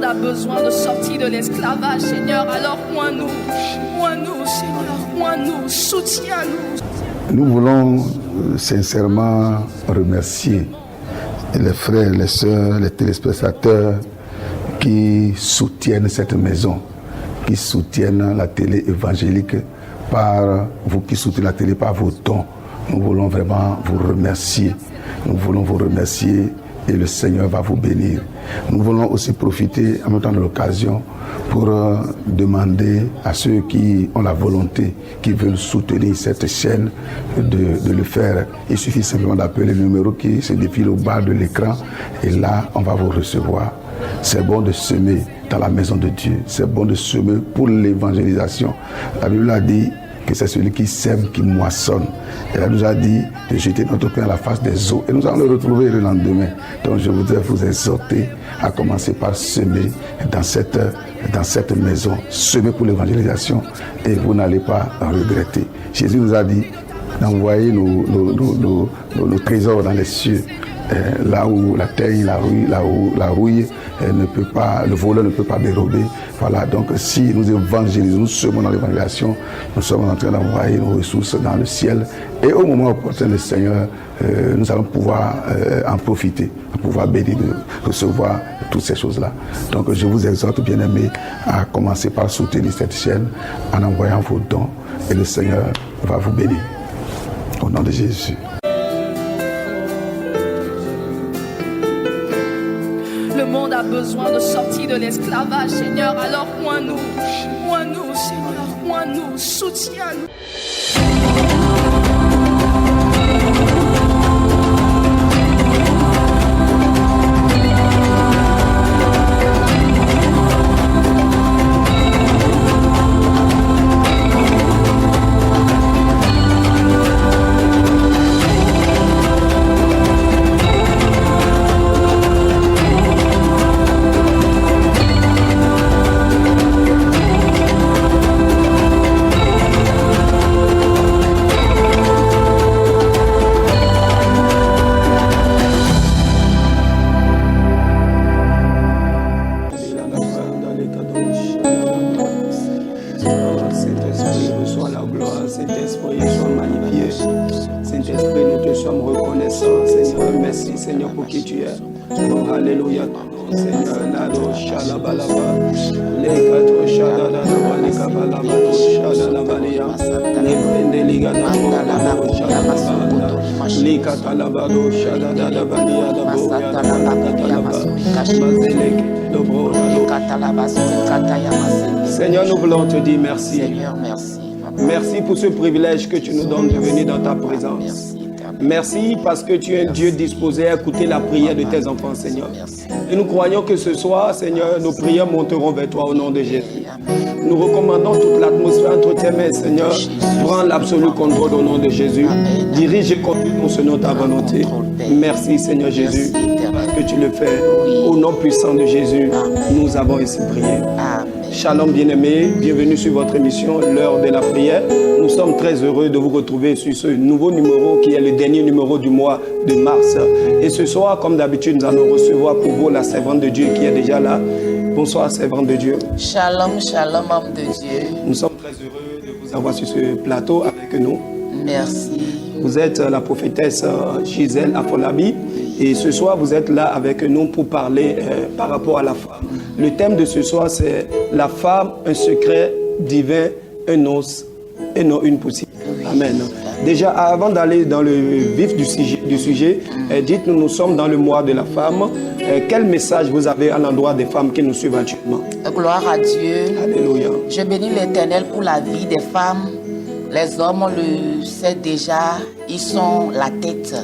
monde a besoin de sortir de l'esclavage, Seigneur. Alors, oins-nous, Seigneur, oins-nous, soutiens-nous. Nous voulons sincèrement remercier les frères, les sœurs, les téléspectateurs qui soutiennent cette maison, qui soutiennent la télé évangélique par vous qui soutenez la télé par vos dons. Nous voulons vraiment vous remercier. Nous voulons vous remercier et le Seigneur va vous bénir. Nous voulons aussi profiter en même temps de l'occasion pour demander à ceux qui ont la volonté, qui veulent soutenir cette chaîne, de le faire. Il suffit simplement d'appeler le numéro qui se défile au bas de l'écran et là, on va vous recevoir. C'est bon de semer dans la maison de Dieu. C'est bon de semer pour l'évangélisation. La Bible a dit que c'est celui qui sème qui moissonne. Et elle nous a dit de jeter notre pain à la face des eaux. Et nous allons le retrouver le lendemain. Donc je voudrais vous exhorter à commencer par semer dans cette maison. Semer pour l'évangélisation et vous n'allez pas en regretter. Jésus nous a dit d'envoyer nos trésors dans les cieux. Là où la terre, la rouille ne peut pas, le voleur ne peut pas dérober. Voilà, donc si nous évangélisons, nous semons dans l'évangélisation, nous sommes en train d'envoyer nos ressources dans le ciel. Et au moment opportun, le Seigneur, nous allons pouvoir en profiter, pouvoir bénir, de recevoir toutes ces choses-là. Donc je vous exhorte, bien-aimés, à commencer par soutenir cette chaîne en envoyant vos dons. Et le Seigneur va vous bénir. Au nom de Jésus. Le monde a besoin de sortir de l'esclavage, Seigneur. Alors, oins-nous, Seigneur, oins-nous, soutiens-nous. Seigneur, nous voulons te dire merci. Seigneur, merci. Merci pour ce privilège que tu nous donnes de venir dans ta présence. Merci parce que tu es un Dieu disposé à écouter la prière de tes enfants, Seigneur. Et nous croyons que ce soir, Seigneur, nos prières monteront vers toi au nom de Jésus. Nous recommandons toute l'atmosphère entre tes mains, Seigneur. Prends l'absolu contrôle au nom de Jésus. Dirige et conduis-nous selon ta volonté. Merci, Seigneur Jésus, parce que tu le fais. Au nom puissant de Jésus, nous avons ici prié. Shalom bien-aimés, bienvenue sur votre émission, l'heure de la prière. Nous sommes très heureux de vous retrouver sur ce nouveau numéro qui est le dernier numéro du mois de mars. Et ce soir, comme d'habitude, nous allons recevoir pour vous la servante de Dieu qui est déjà là. Bonsoir, servante de Dieu. Shalom, shalom, homme de Dieu. Nous sommes très heureux de vous avoir sur ce plateau avec nous. Merci. Vous êtes la prophétesse Gisèle Afolabi. Et ce soir, vous êtes là avec nous pour parler par rapport à la femme. Le thème de ce soir, c'est la femme, un secret divin, un os et non une poussière. Amen. Déjà, avant d'aller dans le vif du sujet, dites-nous, nous sommes dans le mois de la femme. Quel message vous avez à l'endroit des femmes qui nous suivent actuellement? Gloire à Dieu. Alléluia. Je bénis l'Éternel pour la vie des femmes. Les hommes, on le sait déjà, ils sont la tête,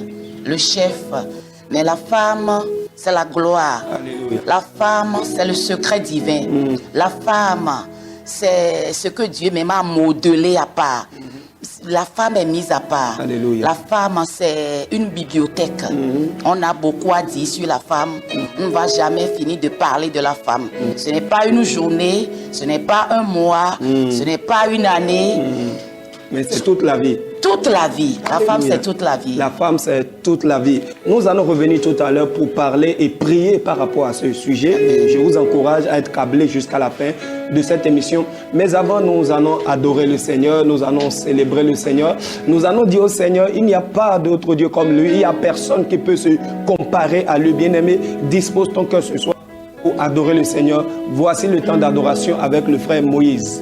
le chef. Mais la femme, c'est la gloire. Alléluia. La femme, c'est le secret divin. La femme, c'est ce que Dieu même a modelé à part. La femme est mise à part. Alléluia. La femme, c'est une bibliothèque. On a beaucoup à dire sur la femme. On ne va jamais finir de parler de la femme. Ce n'est pas une journée, ce n'est pas un mois, ce n'est pas une année. Mais c'est toute la vie. toute la vie. La femme, c'est toute la vie. La femme, c'est toute la vie. Nous allons revenir tout à l'heure pour parler et prier par rapport à ce sujet. Et je vous encourage à être câblé jusqu'à la fin de cette émission. Mais avant, nous allons adorer le Seigneur. Nous allons célébrer le Seigneur. Nous allons dire au Seigneur, il n'y a pas d'autre Dieu comme lui. Il n'y a personne qui peut se comparer à lui. Bien-aimé, dispose ton cœur ce soir pour adorer le Seigneur. Voici le temps d'adoration avec le frère Moïse.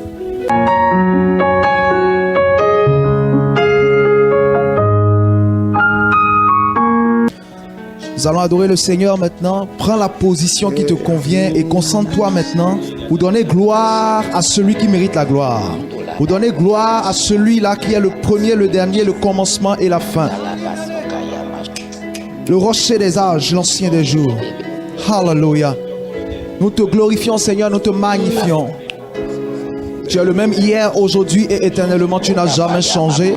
Nous allons adorer le Seigneur maintenant. Prends la position qui te convient et concentre-toi maintenant pour donner gloire à celui qui mérite la gloire. Pour donner gloire à celui-là qui est le premier, le dernier, le commencement et la fin. Le rocher des âges, l'ancien des jours. Hallelujah. Nous te glorifions, Seigneur, nous te magnifions. Tu es le même hier, aujourd'hui et éternellement. Tu n'as jamais changé.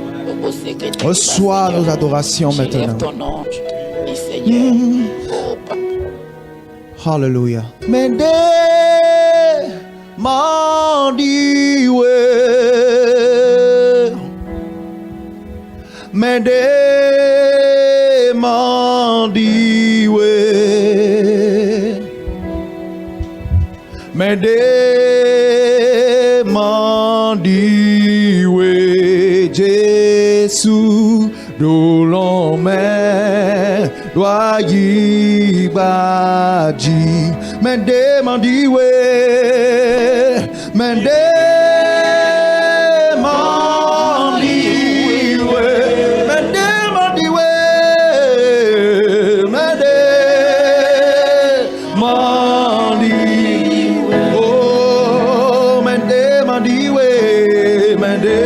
Reçois nos adorations maintenant. Hallelujah. Mende mandiwe, mende mandiwe, mende mandiwe, Jésus do l'homme. Doyi baji mende mandiwe mende mandiwe mende mandiwe mende mandiwe oh mende mandiwe mende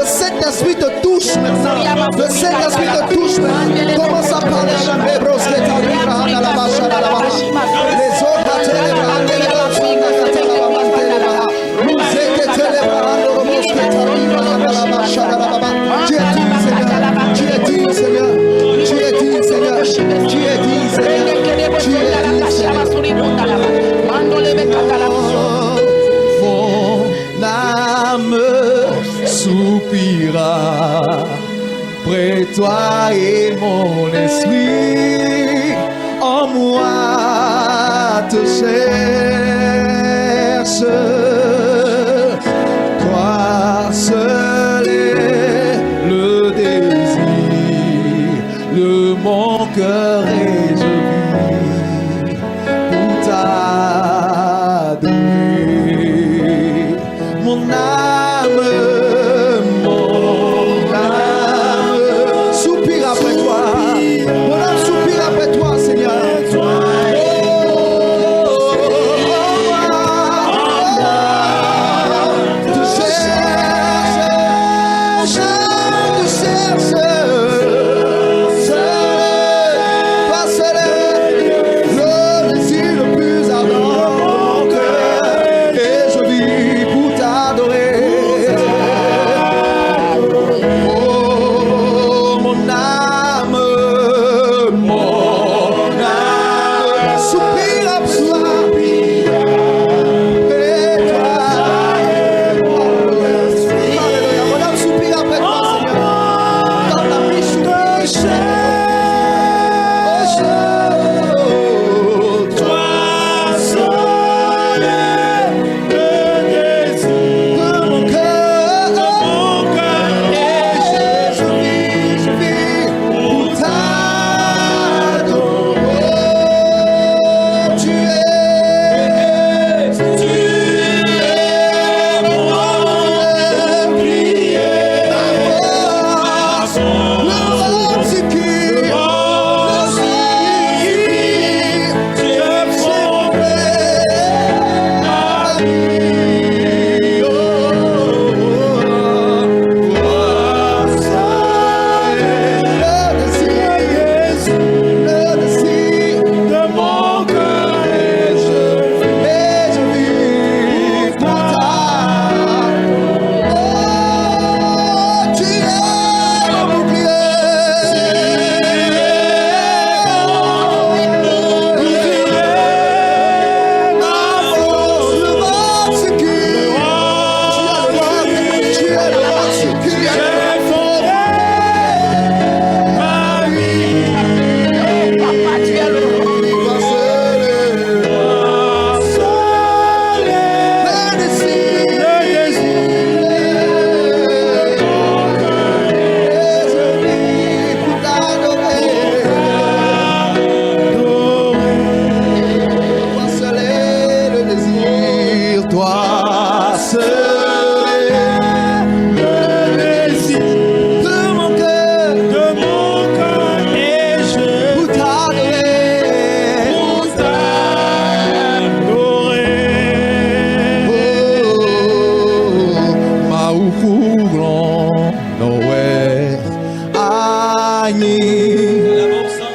Saint-Esprit te touche maintenant. Le Saint-Esprit te touche maintenant. Commence à parler en hébreu. Près toi et mon esprit en moi te cherche. Toi seul est le désir de mon cœur et je vis pour t'adorer. Mon âme soupire après toi. Mon âme soupire après toi, Seigneur.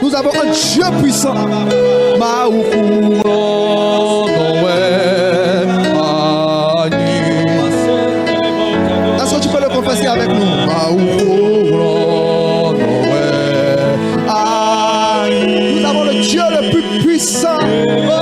Nous avons un Dieu puissant. Est-ce que tu peux le confesser avec nous? Nous avons le Dieu le plus puissant. Oh,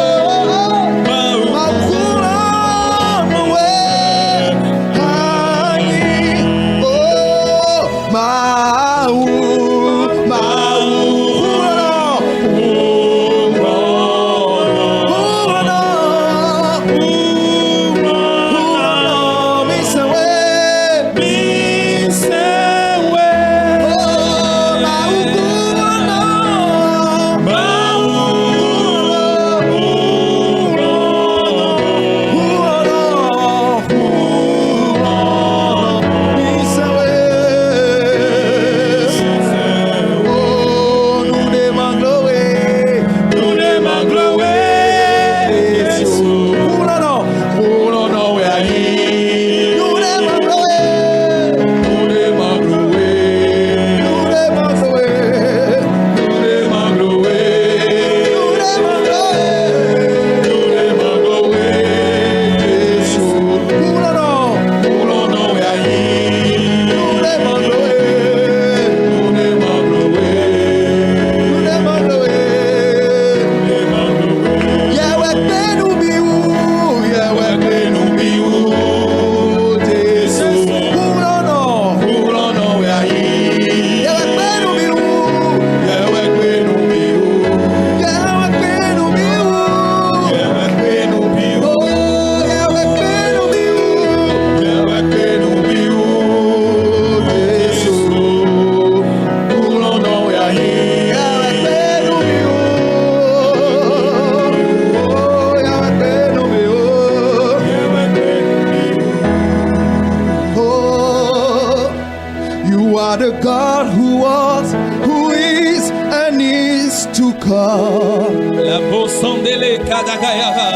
La Bosandele Kadagayava.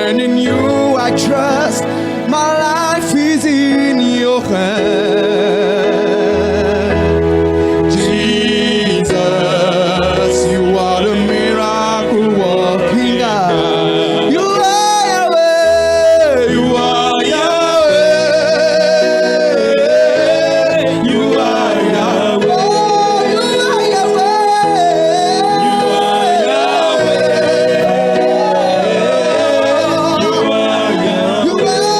And in you I trust, my life is in your hand. Jesus, you are the miracle working God. You are Yahweh, you are Yahweh, you are Yahweh, you are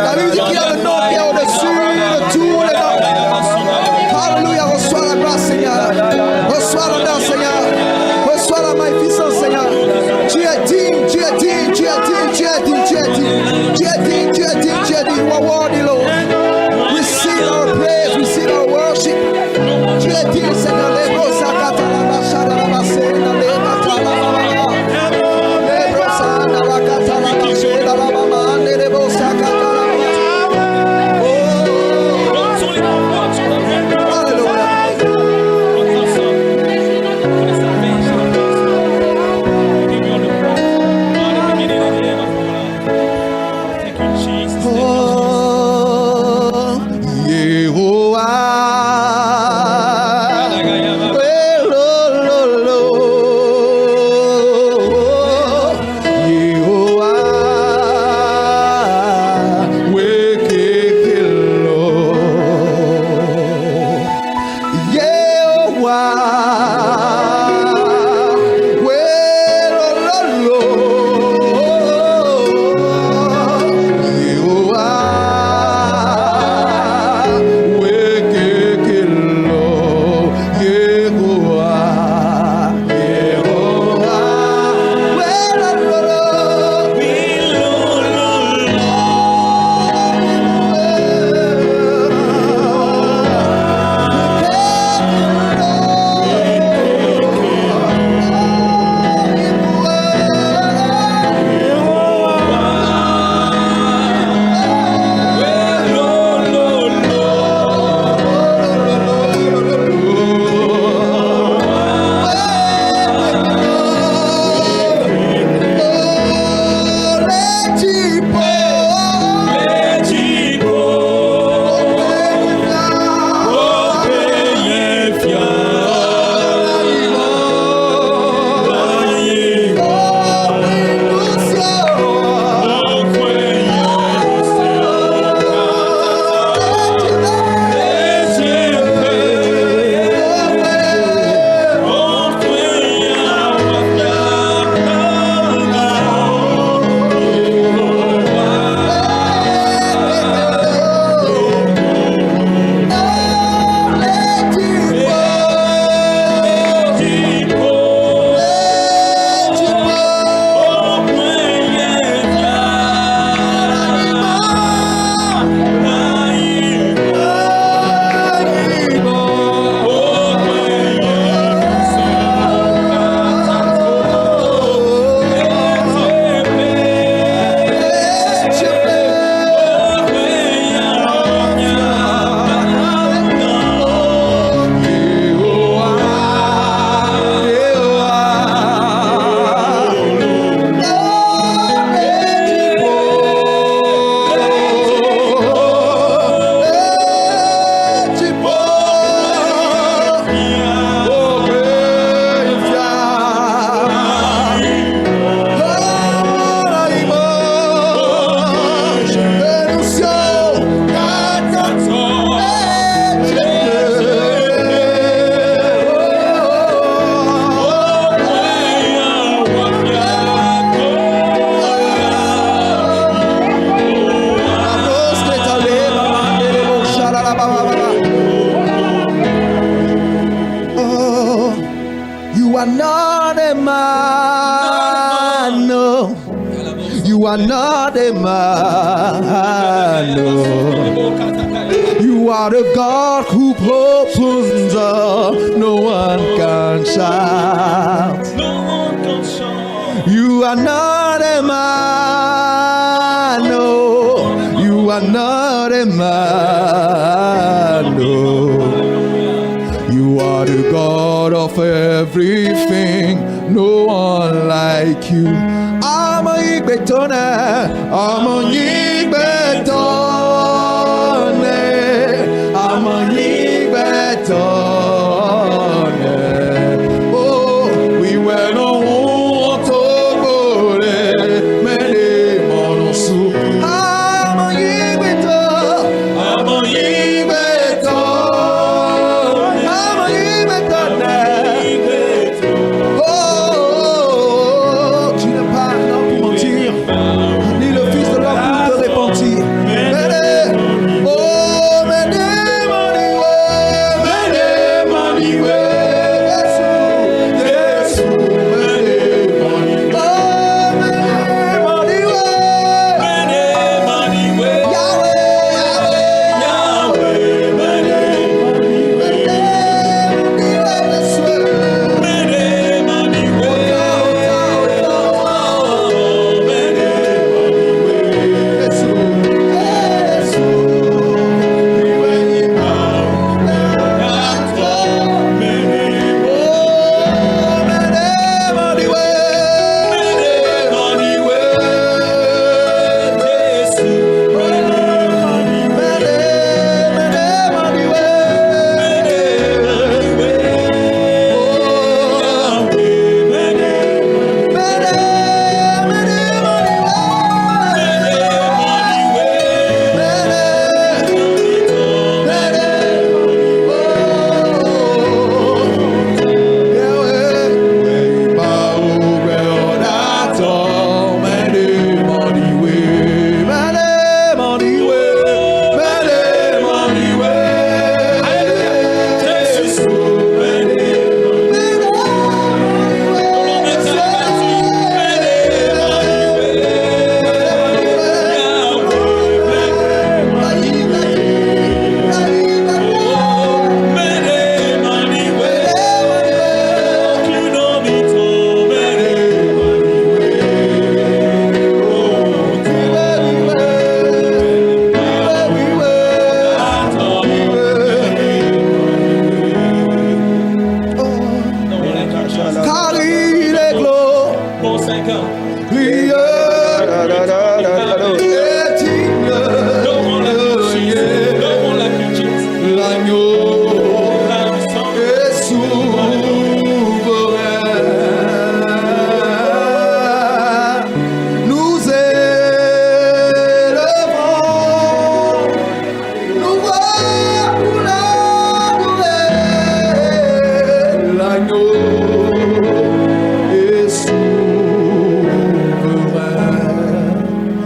La Bible dit qu'il a le nom qui est au-dessus de tous les noms. Alléluia, reçois la grâce, Seigneur. Reçois l'honneur, Seigneur. Reçois la magnificence, Seigneur. Tu es digne, tu es digne, tu es digne, tu es digne, tu es digne. Tu es digne, tu es digne, tu es digne. You are worthy, Lord. Receive our praise, receive our worship. Tu es digne, Seigneur. You are not a man. No. You are the God who opens up. No one can shout. You are not a man. No. You are not a man. No. You are the God of everything. No one like you. I'm a Igbetone. I'm a Igbetone. I'm a Igbetone. Oh, we were no one to go. Many monosu. I'm a Igbetone. I'm a Igbetone. I'm a Igbetone. Oh, tu n'es pas là pour mentir, ni le Fils de l'homme pour te repentir.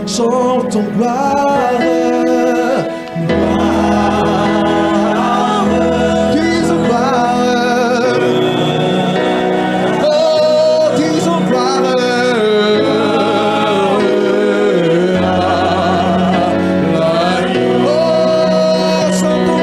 Chantons gloire, gloire, disons gloire, oh, disons gloire, oh, chantons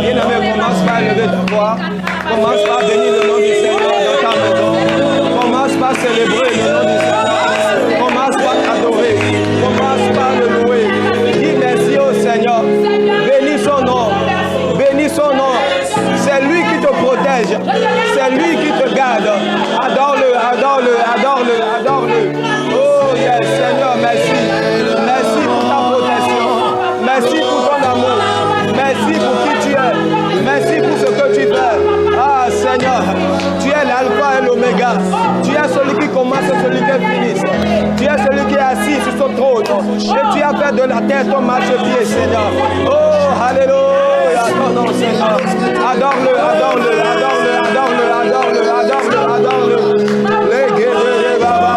Bien-aimé, commence par lever ta voix. Commence par bénir le nom du Seigneur dans ta maison. Commence par célébrer le nom du Seigneur. Commence par adorer. Commence par le louer. Dis merci au Seigneur. Bénis son nom. Merci pour ton amour. Merci pour qui tu es. Merci pour ce que tu fais. Ah Seigneur, tu es l'alpha et l'oméga. Tu es celui qui commence et celui qui finit. Tu es celui qui est assis sur son trône. Et tu as fait de la terre ton marchepied, Seigneur. Oh, alléluia. Adore Seigneur. Adore-le, adore-le, adore-le, adore-le, adore-le, adore-le, adore-le. Les guerriers, baba,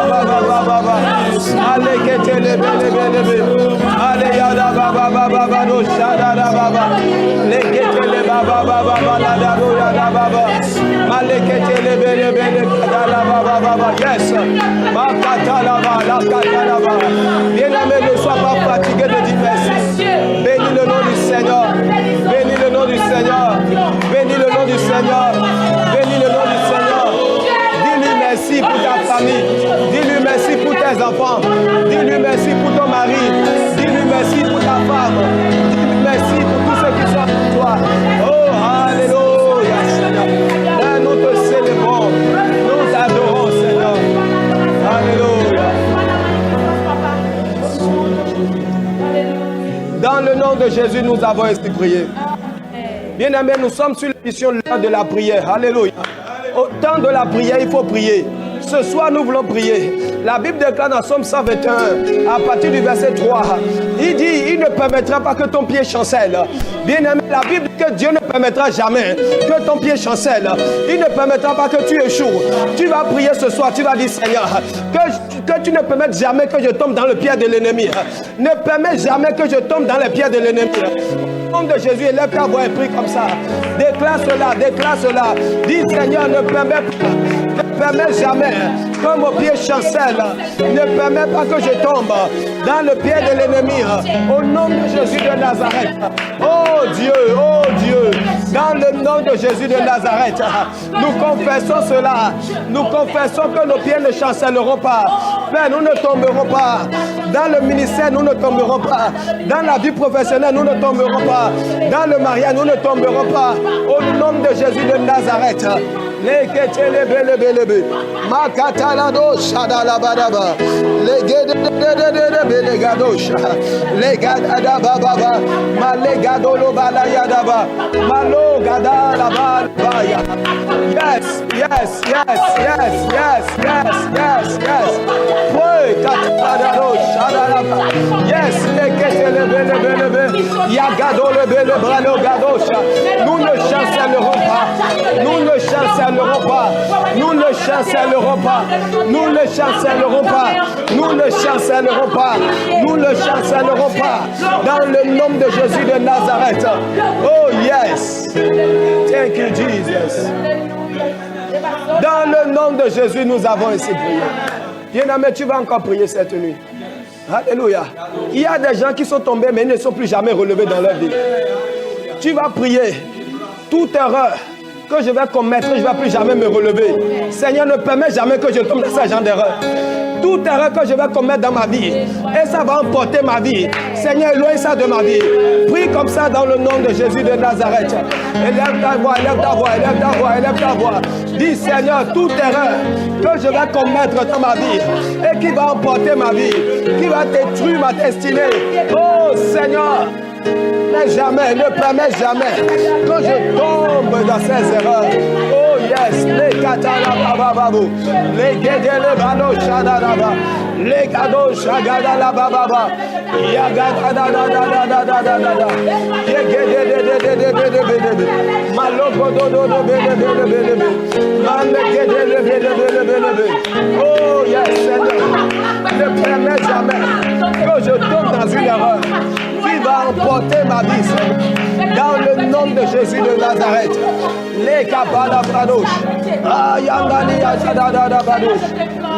baba, baba, baba. Allez, qu'est-ce les bébés. Allez, yada, baba, baba, baba, shada, baba. Les qu'est-ce les baba, baba, baba, yada, baba. Allez, qu'est-ce les bébés, yada, baba, baba. Yes. Bien-aimé, ne sois pas fatigué de dire merci. Bénis le nom du Seigneur. Bénis le nom du Seigneur. Bénis le nom du Seigneur. Bénis le nom du Seigneur. Dis-lui merci pour ta famille. Dis-lui merci pour tes enfants. Dis-lui merci pour ton mari. Dis-lui merci pour ta femme. Dis-lui merci pour tous ceux qui sont pour toi. Oh, alléluia, Seigneur. Là, nous te célébrons. Nous t'adorons, Seigneur. Alléluia. Dans le nom de Jésus, nous avons ainsi prié. Bien-aimés, nous sommes sur l'émission l'heure de la prière. Alléluia. Au temps de la prière, il faut prier. Ce soir, nous voulons prier. La Bible déclare dans Somme 121, à partir du verset 3, il dit, il ne permettra pas que ton pied chancelle. Bien-aimé, la Bible dit que Dieu ne permettra jamais que ton pied chancelle. Il ne permettra pas que tu échoues. Tu vas prier ce soir, tu vas dire, Seigneur, que tu ne permettes jamais que je tombe dans le pied de l'ennemi. Ne permets jamais que je tombe dans les pieds de l'ennemi. Au nom de Jésus, élève ta voix et prie comme ça. Déclare cela, déclare cela. Dis, Seigneur, ne permets jamais que mon pied chancelle. Ne permets pas que je tombe dans le pied de l'ennemi. Au nom de Jésus de Nazareth. Oh Dieu, dans le nom de Jésus de Nazareth, nous confessons cela. Nous confessons que nos pieds ne chancelleront pas. Père, nous ne tomberons pas. Dans le ministère, nous ne tomberons pas. Dans la vie professionnelle, nous ne tomberons pas. Dans le mariage, nous ne tomberons pas. Au nom de Jésus de Nazareth. Les ketele bele bele be makatala do shadala badaba les gede de bele gadosha les gada baba malegado lo balaya daba malo gada la balaya. Yes. Pray katala do shadala. Yes, les ketele bele be yagado le bele brano gadosha. Nous ne chancellerons pas. Nous ne chancellerons pas. Nous ne chancellerons pas. Nous ne chancellerons pas. Nous ne chancellerons pas. Nous ne chancellerons pas. Dans le nom de Jésus de Nazareth. Oh yes. Thank you, Jesus. Dans le nom de Jésus, nous avons ainsi prié. Bien-aimé, tu vas encore prier cette nuit. Alléluia. Il y a des gens qui sont tombés, mais ils ne sont plus jamais relevés dans leur vie. Tu vas prier. Toute erreur que je vais commettre, je ne vais plus jamais me relever. Seigneur, ne permets jamais que je tombe dans ce genre d'erreur. Toute erreur que je vais commettre dans ma vie, et ça va emporter ma vie. Seigneur, éloigne ça de ma vie. Prie comme ça dans le nom de Jésus de Nazareth. Élève ta voix, élève ta voix, élève ta voix, élève ta voix. Dis, Seigneur, toute erreur que je vais commettre dans ma vie et qui va emporter ma vie, qui va détruire ma destinée. Oh Seigneur, mais jamais, ne permets jamais que je tombe dans ces erreurs. Oh yes, les katalabababu, les guédele bano shadadaba, les gado shagadalabababa, yagadadadadadadadada, yegedededededededede, malogodododobedebedebedebe, manegededebedebedebe. Oh yes, Seigneur, ne permets jamais que je tombe dans une erreur qui va emporter ma vie, Seigneur. Dans le nom de Jésus de Nazareth. Les kapala pradosh. Ayangani yadada pradosh.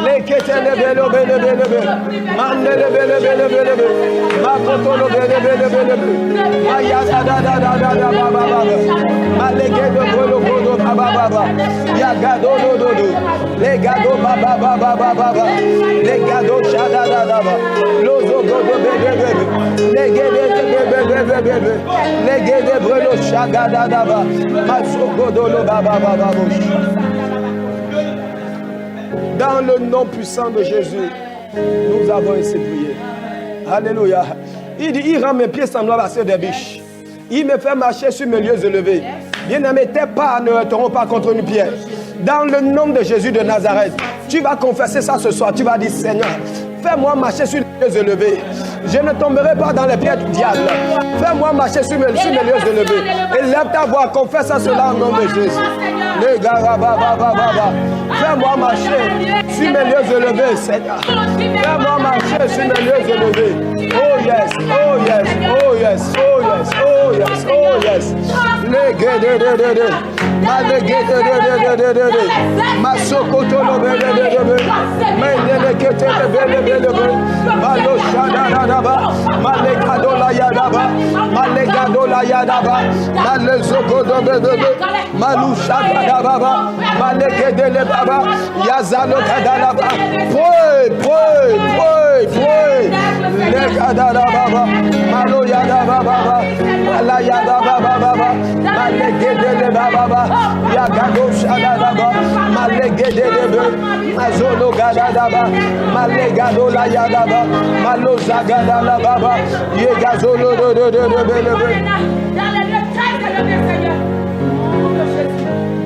Les ketele bele bele bele bele. Mandele bele bele bele bele. Makotolo bele bele bele bele. Ayadada da da da da ba ba ba. Malege de bolo bolo ba ba ba ba. Yagado do do do. Les gado ba ba ba ba ba ba ba. Les gado shada da da ba. Lozo do do bele bele. Les gede bele bele bele. Les gede brelo shagada da ba. Masogodolo ba ba ba ba. Dans le nom puissant de Jésus, nous avons ainsi prié. Alléluia. Il dit, il rend mes pieds semblables à ceux des biches. Il me fait marcher sur mes lieux élevés. Bien-aimé, tes pas ne heurteront pas contre une pierre. Dans le nom de Jésus de Nazareth, tu vas confesser ça ce soir. Tu vas dire, Seigneur, fais-moi marcher sur les lieux élevés. Je ne tomberai pas dans les pieds du diable. Fais-moi marcher sur mes lieux élevés. Et lève ta voix, confesse à cela au nom de Jésus. Fais-moi marcher sur mes lieux élevés, Seigneur. Fais-moi marcher sur mes lieux élevés. Oh yes, oh yes, oh yes, oh yes, oh yes, oh yes.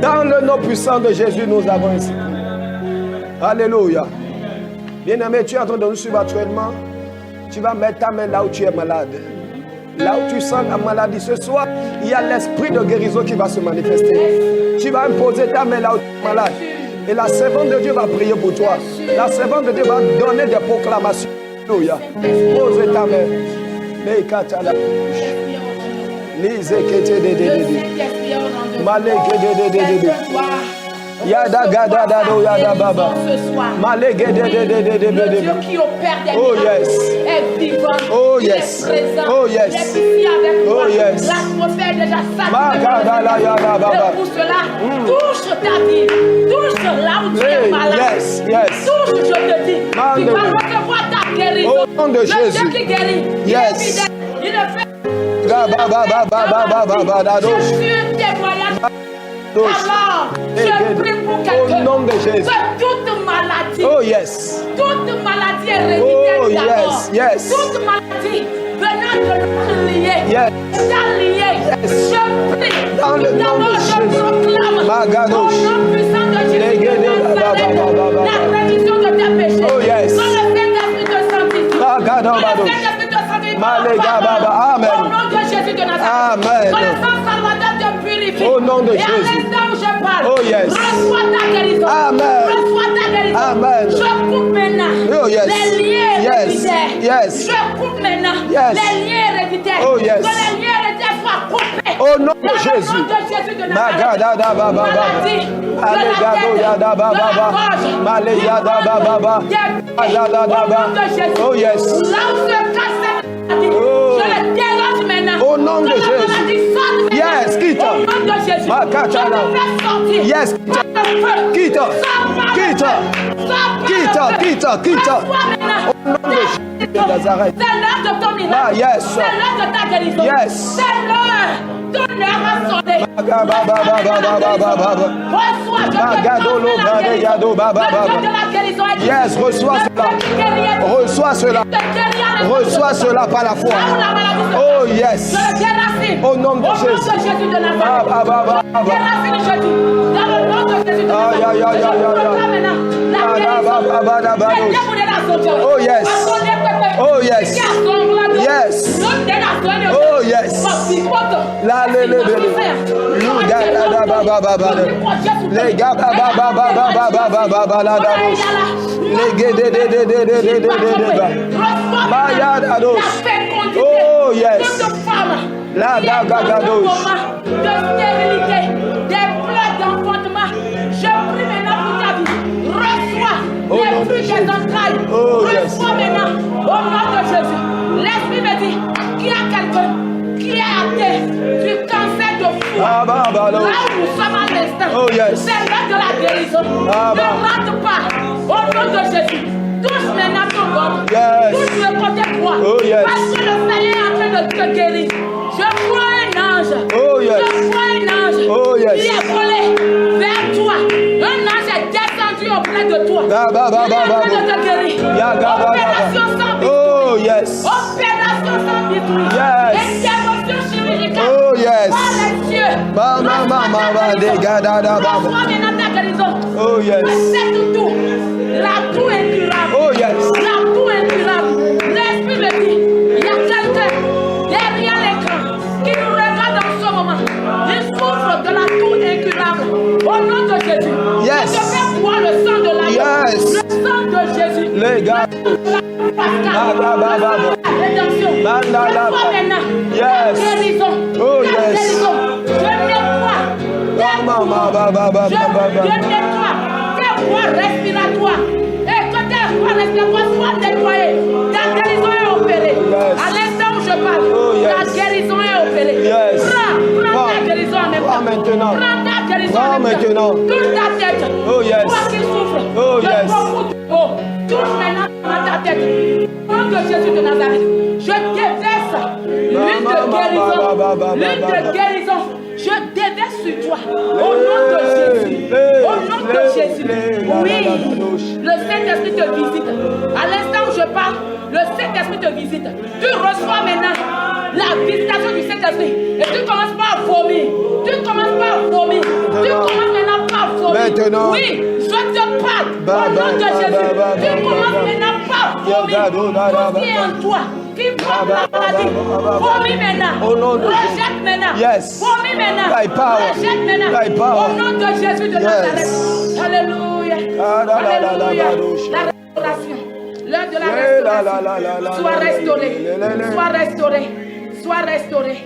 Dans le nom puissant de Jésus, nous avons ici. Alléluia. Bien-aimé, tu es en train de nous suivre actuellement. Tu vas mettre ta main là où tu es malade. Là où tu sens la maladie ce soir, il y a l'esprit de guérison qui va se manifester. Tu vas imposer ta main là où tu es malade. Et la servante de Dieu va prier pour toi. La servante de Dieu va donner des proclamations. Alléluia. Pose ta main. Yada gada dado yada baba. Malege de. Oh yes. Oh yes. Oh yes. Oh yes. L'atmosphère déjà Magada la yada baba. pour cela, touche ta vie, touche là où tu es malade. Yes, yes. Touche, je te dis. Tu vas recevoir ta guérison. Au nom de Jésus. Le Dieu qui guérit. Yes. Il ne fait Je suis un témoignage. Alors, je prie pour quelqu'un. Au nom de Jésus. Que toute maladie. Oh yes. Toute maladie est révidée Oh d'abord. yes, yes. Toute maladie venant de l'autre lié. Yes. Yes. Je prie. Dans le nom de je Jésus. proclame. Magadosh. Au nom puissant de Jésus de Nazareth, la rémission de tes péchés. Oh yes. Dans le Saint-Esprit de sanctification. Magadosh. Dans le Saint-Esprit de sanctification. Malegababa. Amen. Au nom de Jésus de Nazareth. Amen. Dans le sang salvateur te purifie. Au nom de Et Jésus. à l'instant où je parle. Oh yes. Reçois ta guérison. Amen. Reçois ta guérison. Amen. Je coupe maintenant. Oh yes. Les liens Yes. héréditaires. Yes. Je coupe maintenant. Yes. Les liens héréditaires. Oh yes. Que les liens héréditaires soient coupés. Au nom de Dans le Jésus. nom de Jésus de Nazareth. Magadada baba baba. Maladie. Allegado yada baba baba. Malayada baba baba. Alada baba. Oh yes. Là où se cache cette maladie, Oh. je le dérange maintenant. Au nom de Que la Jésus. maladie sorte maintenant. Yes, quitte. Au nom de Jésus. Makatala. Je te fais sortir. Yes, Par le feu. quitte. Sors par le Quitte. feu. Sors par Quitte, le feu. quitte. Reçois maintenant. Au nom de Jésus de Nazareth. C'est l'heure de ton miracle. Ah, yes. C'est l'heure de ta guérison. Yes. C'est l'heure. Ton heure a sonné. Reçois, je te Magadolo, donne la guérison. Bagado, Baba, Le Dieu Baba. de la guérison est ici. Yes, reçois Le cela. Dieu qui guérit. Reçois cela. Je te guéris à la Reçois cela par la foi. Là où la maladie se Oh passe. yes. Je le déracine. Au nom de Jésus. Jésus de Nazareth. Ah, bah, bah, bah, bah, bah. Déracine, je dis. Dans le nom de Jésus de Aïe, Nazareth. aïe, aïe, aïe, aïe, aïe. Je proclame maintenant la Ah, guérison. bah, bah, bah, bah, bah, C'est Dieu qui la sauté. Oh, yes. Parce qu'on est préparé. Oh, yes. Qui a son bras. Yes. L'homme de la sonne. Oh, yes. La, le, Luga, da, da, ba, ba, ba, ba, da. Les gars, ba, ba, ba, ba, ba, ba, ba, ba, ba, ba, la, da, dos. Les gars, de, ba. Maya, da, dos. Oh, yes. La, da, ga, ga, dos. De stérilité, des plaies d'enfantement. Je prie maintenant pour ta vie. Reçois Oh, nom les de fruits Jésus. des entrailles. Oh, yes. Reçois maintenant au nom de Jésus. L'Esprit me dit qu'il y a quelqu'un qui est atteint du cancer de foie. Ah, bah, bah, Là là. où nous sommes à l'instant, Oh, yes. c'est l'heure de la guérison. Ah, Ne bah. rate pas au nom de Jésus. Touche maintenant ton corps. Yes. Touche le côté droit. Oh, yes. Parce que le Seigneur est en train de te guérir. Je vois un ange. Oh, yes. Je vois un ange. Oh, yes. Il est volé vers toi. Un ange est descendu auprès de toi. Ba, ba, ba, Il est ba, en ba, train de te guérir. Ya, ga, ba, ba, Opération ba. sans Oh, yes. Opération Opération sans biscuit. Yes. Intervention chirurgicale. Oh, yes. Par les cieux. Reçois maintenant ta guérison. Oh, yes. C'est tout. La toux incurable. Oh, yes. La toux incurable. L'esprit me dit, il y a quelqu'un derrière l'écran qui nous regarde dans ce moment. Il souffre de la toux incurable. Au nom de Jésus. Yes. Je vais boire le sang de la Yes. Le sang de Jésus. Les gars. Rédemption. Reçois maintenant la Yes. guérison. Oh, La yes. guérison. Je nettoie. Je nettoie tes voies respiratoires. Et que tes voies respiratoires soient nettoyées. Ta guérison est opérée. Yes. À l'instant où je parle, Oh, yes. ta guérison est opérée. Yes. Prends ta Prends. guérison en même temps. Prends maintenant. Prends ta guérison Prends en même temps. maintenant. Touche ta tête. Oh, yes. Toi qui souffres. Oh, de yes. beaucoup de maux. Touche maintenant à ta tête. Au nom de Jésus de Nazareth, je déverse l'huile de guérison. L'huile de guérison. Je déverse sur toi. Au nom de Jésus. Au nom de Jésus. Oui. Le Saint-Esprit te visite. À l'instant où je parle, le Saint-Esprit te visite. Tu reçois maintenant la visitation du Saint-Esprit. Et tu commences par vomir. Tu commences par vomir. Tu commences maintenant par vomir. Maintenant. Oui, je te parle. Au nom de Jésus. Tu commences maintenant par vomir. Tout qui est en toi, qui porte la maladie. Vomis maintenant. Au nom de Rejette maintenant. Yes. Vomis maintenant. Thy power. Rejette maintenant. Thy power. Au nom de Jésus de Nazareth. Alléluia. Alléluia. La restauration. L'heure de la restauration. Sois restauré. Sois restauré. Sois restauré.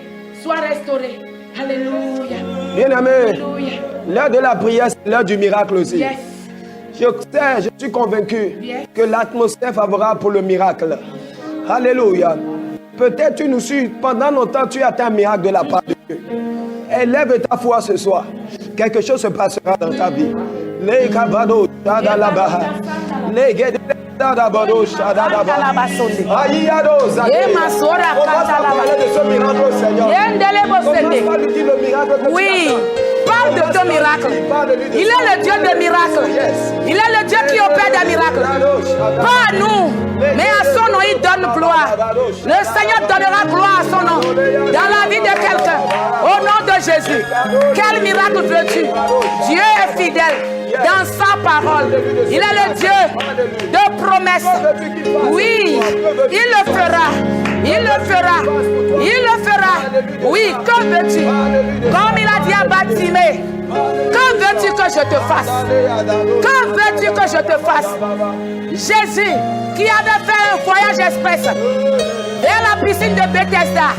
Sois restauré. Alléluia. Bien-aimé, Alléluia. l'heure de la prière, c'est l'heure du miracle aussi. Yes. Je suis convaincu Yes. que l'atmosphère est favorable pour le miracle. Alléluia. Peut-être tu nous suis, pendant longtemps tu attends un miracle de la part de Dieu. Élève ta foi ce soir. Quelque chose se passera dans ta vie. Les kabado, shadalabaha. Les guédés, shadabado, shadalabaha. Aïyado, zadé. On va pas parler de ce miracle au Seigneur. Commence par lui dire le miracle que tu Oui, attends. parle de ton miracle. Il est le Dieu des miracles. Il est le Dieu qui opère des miracles. Pas à nous, mais à son nom, il donne gloire. Le Seigneur donnera gloire à son nom dans la vie de quelqu'un. Au nom de Jésus. Quel miracle veux-tu? Dieu est fidèle dans sa parole. Il est le Dieu de promesses. Oui, il le fera. Il le fera. Il le fera. Oui, que veux-tu? Comme il a dit à Batimée, que veux-tu que je te fasse? Que veux-tu que je te fasse? Jésus, qui avait fait un voyage express vers la piscine de Bethesda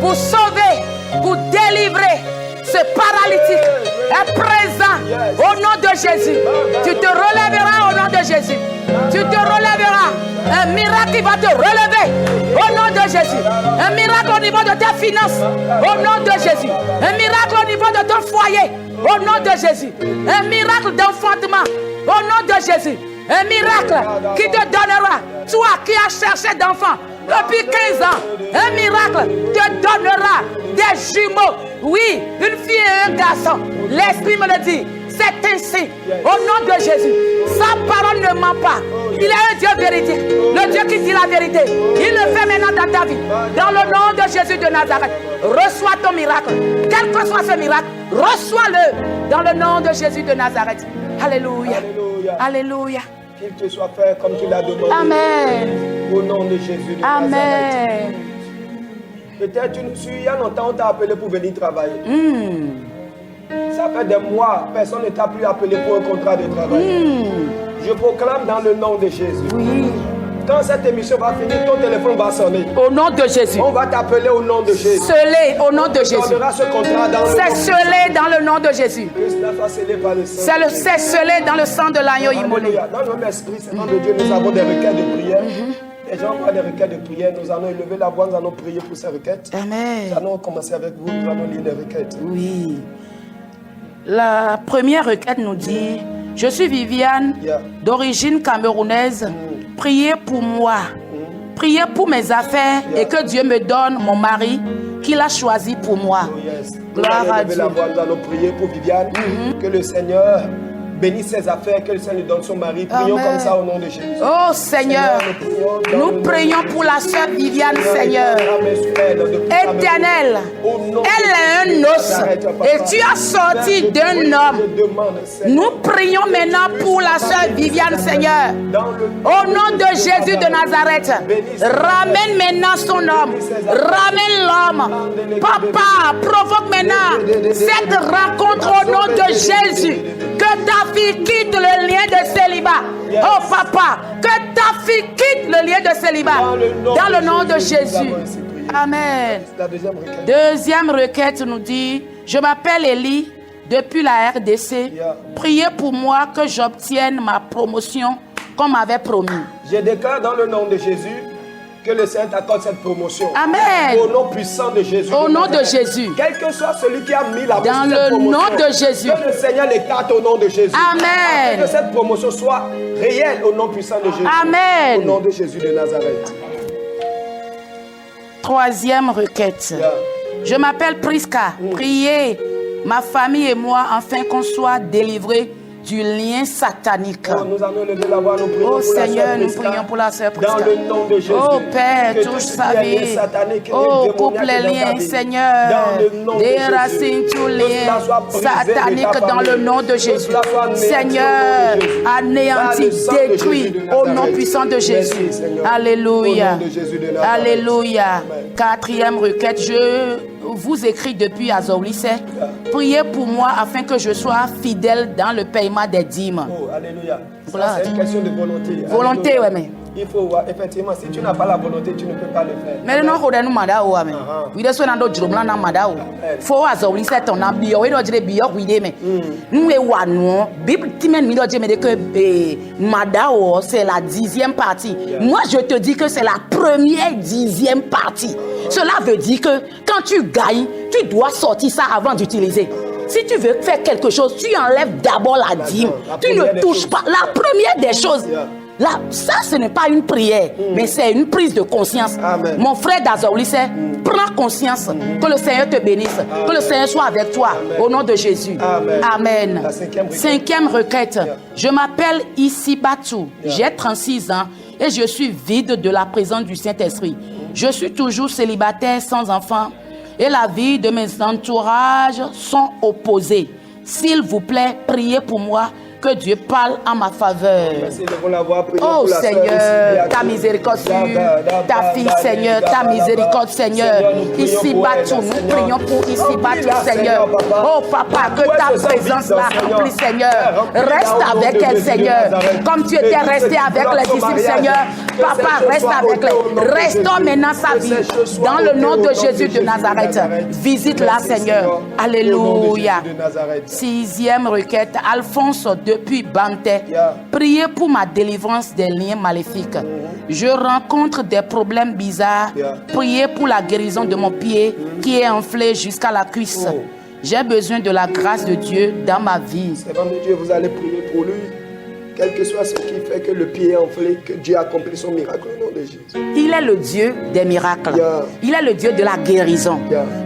pour sauver, pour délivrer ce paralytique, est présent au nom de Jésus. Tu te relèveras au nom de Jésus. Tu te relèveras. Un miracle qui va te relever au nom de Jésus. Un miracle au niveau de tes finances au nom de Jésus. Un miracle au niveau de ton foyer au nom de Jésus. Un miracle d'enfantement au nom de Jésus. Un miracle qui te donnera, toi qui as cherché d'enfant depuis 15 ans, un miracle te donnera des jumeaux. Oui, une fille et un garçon. L'Esprit me le dit. C'est ainsi, au nom de Jésus. Sa parole ne ment pas. Il est un Dieu véridique, le Dieu qui dit la vérité. Il le fait maintenant dans ta vie. Dans le nom de Jésus de Nazareth, reçois ton miracle. Quel que soit ce miracle, reçois-le dans le nom de Jésus de Nazareth. Alléluia. Alléluia. Alléluia. Qu'il te soit fait comme tu l'as demandé. Amen. Au nom de Jésus de Nazareth. Amen. Peut-être tu nous suis, il y a longtemps on t'a appelé pour venir travailler. Ça fait des mois, personne ne t'a plus appelé pour un contrat de travail. Je proclame dans le nom de Jésus. Oui. Quand cette émission va finir, ton téléphone va sonner. Au nom de Jésus. On va t'appeler au nom de Jésus. Scellé au nom de On Jésus. donnera ce contrat dans le C'est nom. scellé dans le nom de Jésus. Que cela soit scellé par le sang. C'est scellé dans le sang de l'agneau immolé. Alléluia. Dans le même esprit, Seigneur de Dieu, nous avons des requêtes de prière. Les gens voient des requêtes de prière. Nous allons élever la voix, nous allons prier pour ces requêtes. Amen. Nous allons commencer avec vous, nous allons lire les requêtes. Oui. La première requête nous dit: je suis Viviane, d'origine camerounaise. Priez pour moi. Priez pour mes affaires et que Dieu me donne mon mari qu'il a choisi pour moi. Oh yes. Gloire Nous allons à élever Dieu. la voix, nous allons prier pour Viviane. Que le Seigneur bénis ses affaires, que le Seigneur lui donne son mari. Prions Amen. comme ça au nom de Jésus. Oh Seigneur, nous prions pour la sœur Viviane, Seigneur. Éternel, elle est un os et tu as sorti d'un homme. Nous prions maintenant pour la sœur Viviane, Seigneur. Au nom de Jésus de Nazareth, ramène maintenant son homme. Ramène l'homme. Papa, provoque maintenant cette rencontre au nom de Jésus. Que ta fille quitte le lien de célibat. Oh papa, que ta fille quitte le lien de célibat. Dans le nom de Jésus. Amen. Deuxième requête nous dit, je m'appelle Élie depuis la RDC. Priez pour moi que j'obtienne ma promotion comme m'avait promis. Je déclare dans le nom de Jésus que le Seigneur t'accorde cette promotion. Amen. Au nom puissant de Jésus. Au nom de Jésus. Quel que soit celui qui a mis la Dans cette le promotion, nom de Jésus. que le Seigneur l'écarte au nom de Jésus. Amen. Que cette promotion soit réelle au nom puissant de Jésus. Amen. Au nom de Jésus de Nazareth. Troisième requête. Je m'appelle Priska. Priez ma famille et moi afin qu'on soit délivrés du lien satanique. Oh, nous allons lever la voix, nous prions Oh pour Seigneur, la nous sœur prions pour la sœur Priska. Priska. Dans le nom de Jésus. Oh Père, Que touche tout sa ce qui est vie. lien satanique, Oh, lien coupe les démoniaque dans liens, ta vie. Seigneur. Dans le nom de Déracine Jésus. tous Que les cela soit liens brisé de ta sataniques dans famille. le nom de Que Jésus. cela soit anéanti Seigneur, au nom de Jésus. anéanti, Par le sang de détruit Jésus de au nom Nazareth. puissant de Merci, Jésus. Seigneur. Alléluia. Au nom de Jésus de Nazareth. Alléluia. Amen. Quatrième requête, je vous écris depuis Azorlissé. Priez pour moi afin que je sois fidèle dans le paiement des dîmes. Oh, alléluia. Ça, Voilà. c'est une question de volonté. Volonté, Alléluia. ouais, mais. Il faut voir, effectivement, si tu n'as pas la volonté, tu ne peux pas le faire. Mais non, on nous manda o amen. Oui, de soin dans jurumla na manda o. Faut Azorlissé ton na bio, oui, do dire bio, oui, mais. Nous e wanu, Bible timen mi do dire mais que mada o c'est la 10e partie. Moi, je te dis que c'est la première 10e partie. Cela veut dire que quand tu gagnes, tu dois sortir ça avant d'utiliser. Si tu veux faire quelque chose, tu enlèves d'abord la dîme. Tu ne touches pas. La première des choses. Là, ça, ce n'est pas une prière, mais c'est une prise de conscience. Amen. Mon frère d'Azaoulissé, prends conscience que le Seigneur te bénisse, que le Seigneur soit avec toi, au nom de Jésus. Amen. Amen. La cinquième requête. Cinquième requête. Je m'appelle Issi Batou. J'ai 36 ans et je suis vide de la présence du Saint-Esprit. Je suis toujours célibataire, sans enfant, et la vie de mes entourages sont opposés. S'il vous plaît, priez pour moi, que Dieu parle en ma faveur. Merci, levons la voix, prions Oh pour la sœur Seigneur, ici, ta miséricorde sur ta fille, Seigneur, ta miséricorde, Seigneur. Ici Batou, nous prions pour ici Batou, Seigneur. Oh Papa, que ta présence là remplit, Seigneur. Reste avec elle, Seigneur. Comme tu étais resté avec les disciples, Seigneur. Papa, reste avec elle. Restons maintenant sa vie. Dans le nom de Jésus de Nazareth. Visite-la, Seigneur. Alléluia. Sixième requête, Alphonse depuis Banté. Priez pour ma délivrance des liens maléfiques. Je rencontre des problèmes bizarres. Priez pour la guérison de mon pied qui est enflé jusqu'à la cuisse. J'ai besoin de la grâce de Dieu dans ma vie. Servant de Dieu, vous allez prier pour lui. Quel que soit ce qui fait que le pied est enflé, que Dieu accomplit son miracle au nom de Jésus. Il est le Dieu des miracles. Il est le Dieu de la guérison.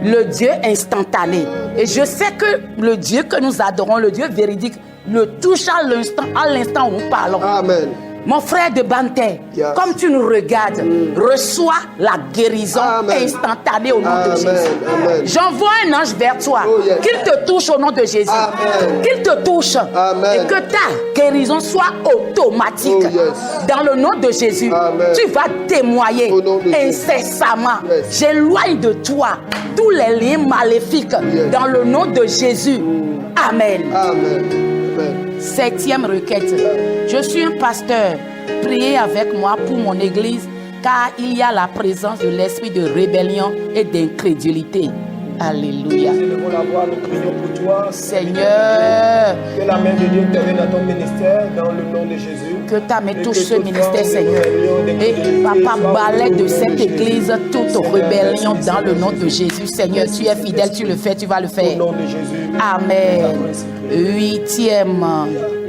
Le Dieu instantané. Et je sais que le Dieu que nous adorons, le Dieu véridique, le touche à l'instant où nous parlons. Amen. Mon frère de Banté, comme tu nous regardes, reçois la guérison instantanée au nom de Jésus. J'envoie un ange vers toi, qu'il te touche au nom de Jésus. Qu'il te touche et que ta guérison soit automatique. Dans le nom de Jésus, tu vas témoigner incessamment. J'éloigne de toi tous les liens maléfiques dans le nom de Jésus. Amen. Septième requête. Je suis un pasteur. Priez avec moi pour mon église, car il y a la présence de l'esprit de rébellion et d'incrédulité. Alléluia. Élevons la voix, nous prions pour toi. Seigneur, Que la main de Dieu intervienne dans ton ministère, dans le nom de Jésus. que ta main touche ce ministère, Seigneur. Et Papa, balaie de cette église toute rébellion dans le nom de Jésus. Seigneur, tu es fidèle, tu le fais, tu vas le faire. Au nom de Jésus. Amen. Huitième.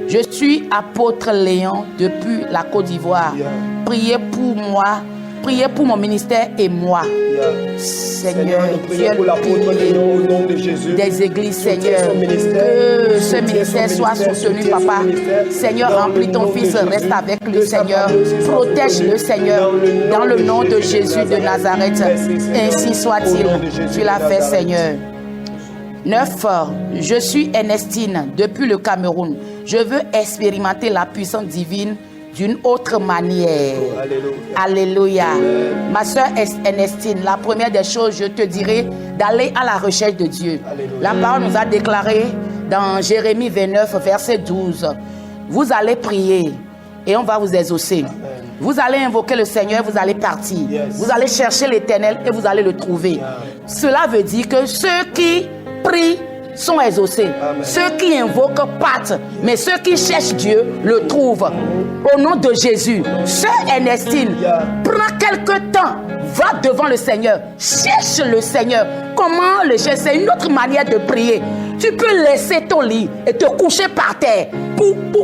Je suis apôtre Léon depuis la Côte d'Ivoire. Priez pour moi priez pour mon ministère et moi. Seigneur, tu es le pilier des églises, Seigneur. Que ce ministère soit soutenu, Papa. Seigneur, remplis ton fils, reste avec lui, Seigneur. Protège-le, Seigneur, dans le nom de Jésus de Nazareth. Ainsi soit-il. Tu l'as fait, Seigneur. 9. Je suis Ernestine depuis le Cameroun. Je veux expérimenter la puissance divine d'une autre manière. Alléluia. Ma soeur Ernestine, la première des choses, je te dirais d'aller à la recherche de Dieu. La parole nous a déclaré dans Jérémie 29, verset 12. Vous allez prier et on va vous exaucer. Vous allez invoquer le Seigneur, vous allez partir. Vous allez chercher l'Éternel et vous allez le trouver. Cela veut dire que ceux qui prient sont exaucés. Ceux qui invoquent partent, mais ceux qui cherchent Dieu le trouvent. Au nom de Jésus, sœur Ernestine, prends quelque temps, va devant le Seigneur, cherche le Seigneur. Comment le chercher? C'est une autre manière de prier. Tu peux laisser ton lit et te coucher par terre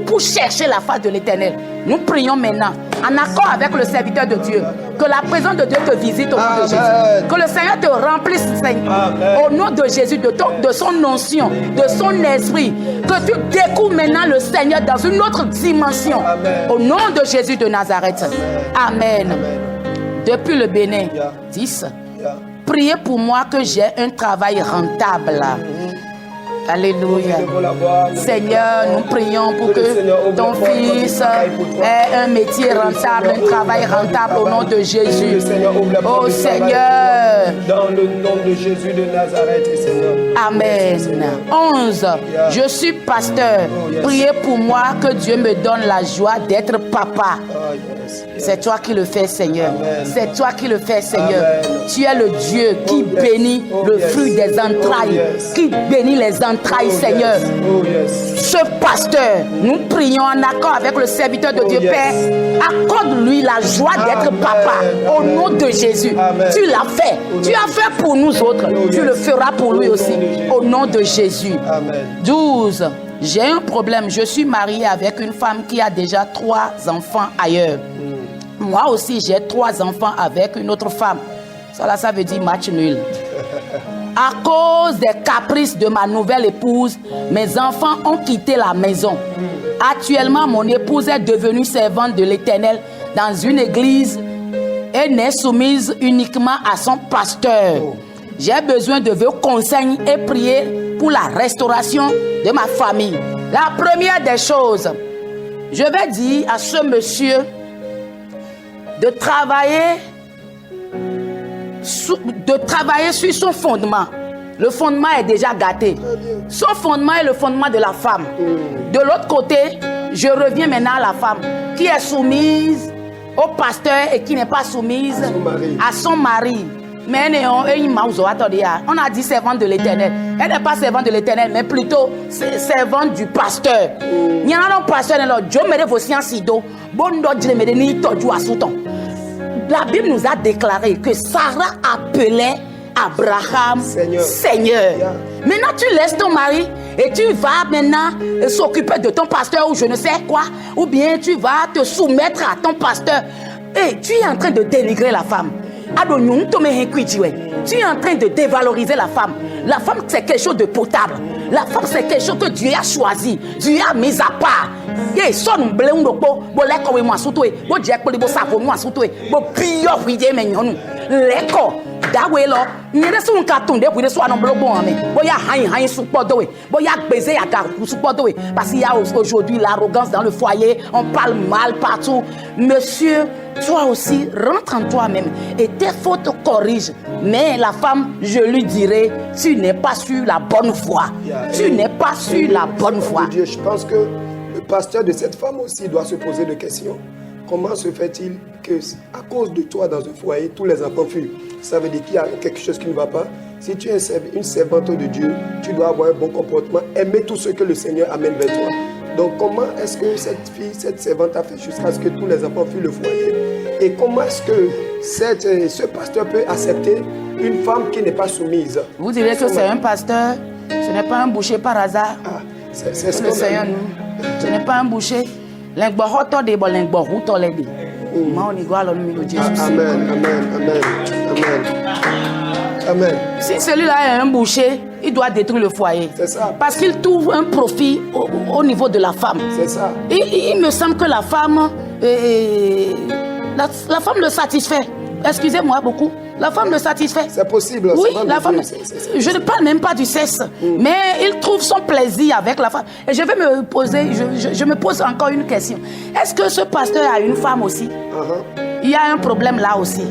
pour chercher la face de l'Éternel. Nous prions maintenant, en accord avec le serviteur de Dieu, que la présence de Dieu te visite au nom de Jésus. Que le Seigneur te remplisse, Seigneur, au nom de Jésus, de son onction, de son esprit. Que tu découvres maintenant le Seigneur dans une autre dimension. Au nom de Jésus de Nazareth. Amen. Depuis le Bénin, 10. Priez pour moi que j'ai un travail rentable. Alléluia. Seigneur, nous prions pour que ton fils ait un métier rentable, un travail rentable au nom de Jésus. Oh Seigneur. Dans le nom de Jésus de Nazareth, Seigneur. Amen. 11. Je suis pasteur. Priez pour moi que Dieu me donne la joie d'être papa. C'est toi qui le fais, Seigneur. C'est toi qui le fais, Seigneur. Tu es le Dieu qui bénit le fruit des entrailles, qui bénit les entrailles, Seigneur. Ce pasteur, nous prions en accord avec le serviteur de Dieu, Père. Accorde-lui la joie d'être papa au nom de Jésus. Tu l'as fait. Tu as fait pour nous autres. Tu le feras pour lui aussi au nom de Jésus. 12. J'ai un problème. Je suis mariée avec une femme qui a déjà 3 enfants ailleurs. Moi aussi, j'ai 3 enfants avec une autre femme. Ça veut dire match nul. À cause des caprices de ma nouvelle épouse, mes enfants ont quitté la maison. Actuellement, mon épouse est devenue servante de l'Éternel dans une église et n'est soumise uniquement à son pasteur. J'ai besoin de vos conseils et prier pour la restauration de ma famille. La première des choses, je vais dire à ce monsieur de travailler sur son fondement. Le fondement est déjà gâté. Son fondement est le fondement de la femme. De l'autre côté, je reviens maintenant à la femme qui est soumise au pasteur et qui n'est pas soumise à son mari. Mais on a dit servante de l'Éternel. Elle n'est pas servante de l'Éternel, mais plutôt servante du pasteur. Il y a un pasteur La Bible nous a déclaré que Sarah appelait Abraham Seigneur. Maintenant tu laisses ton mari et tu vas maintenant s'occuper de ton pasteur ou je ne sais quoi, ou bien tu vas te soumettre à ton pasteur et tu es en train de dénigrer la femme. Tu es en train de dévaloriser la femme. La femme, c'est quelque chose de potable. La femme, c'est quelque chose que Dieu a choisi. Dieu a mis à part. Parce qu'il y a aujourd'hui l'arrogance dans le foyer, on parle mal partout. Monsieur, toi aussi, rentre en toi-même et tes fautes corrigent. Mais la femme, je lui dirai, tu n'es pas sur la bonne voie. Tu n'es pas sur la bonne voie. Je pense que le pasteur de cette femme aussi doit se poser des questions. Comment se fait-il que, à cause de toi dans un foyer, tous les enfants fuient? Ça veut dire qu'il y a quelque chose qui ne va pas. Si tu es une servante de Dieu, tu dois avoir un bon comportement, aimer tout ce que le Seigneur amène vers toi. Donc comment est-ce que cette fille, cette servante a fait jusqu'à ce que tous les enfants fuient le foyer? Et comment est-ce que ce pasteur peut accepter une femme qui n'est pas soumise? Vous direz que c'est un pasteur, ce n'est pas un boucher par hasard. C'est ce le Seigneur nous. Ce n'est pas un boucher. Amen, amen. Amen. Si celui-là est un boucher, il doit détruire le foyer. C'est ça. Parce qu'il trouve un profit au niveau de la femme. C'est ça. Il me semble que la femme, la femme le satisfait. Excusez-moi beaucoup. La femme le satisfait. C'est possible. Oui, la femme. Je ne parle même pas du sexe, mais il trouve son plaisir avec la femme. Et je vais me poser, je me pose encore une question. Est-ce que ce pasteur a une femme aussi? Il y a un problème là aussi.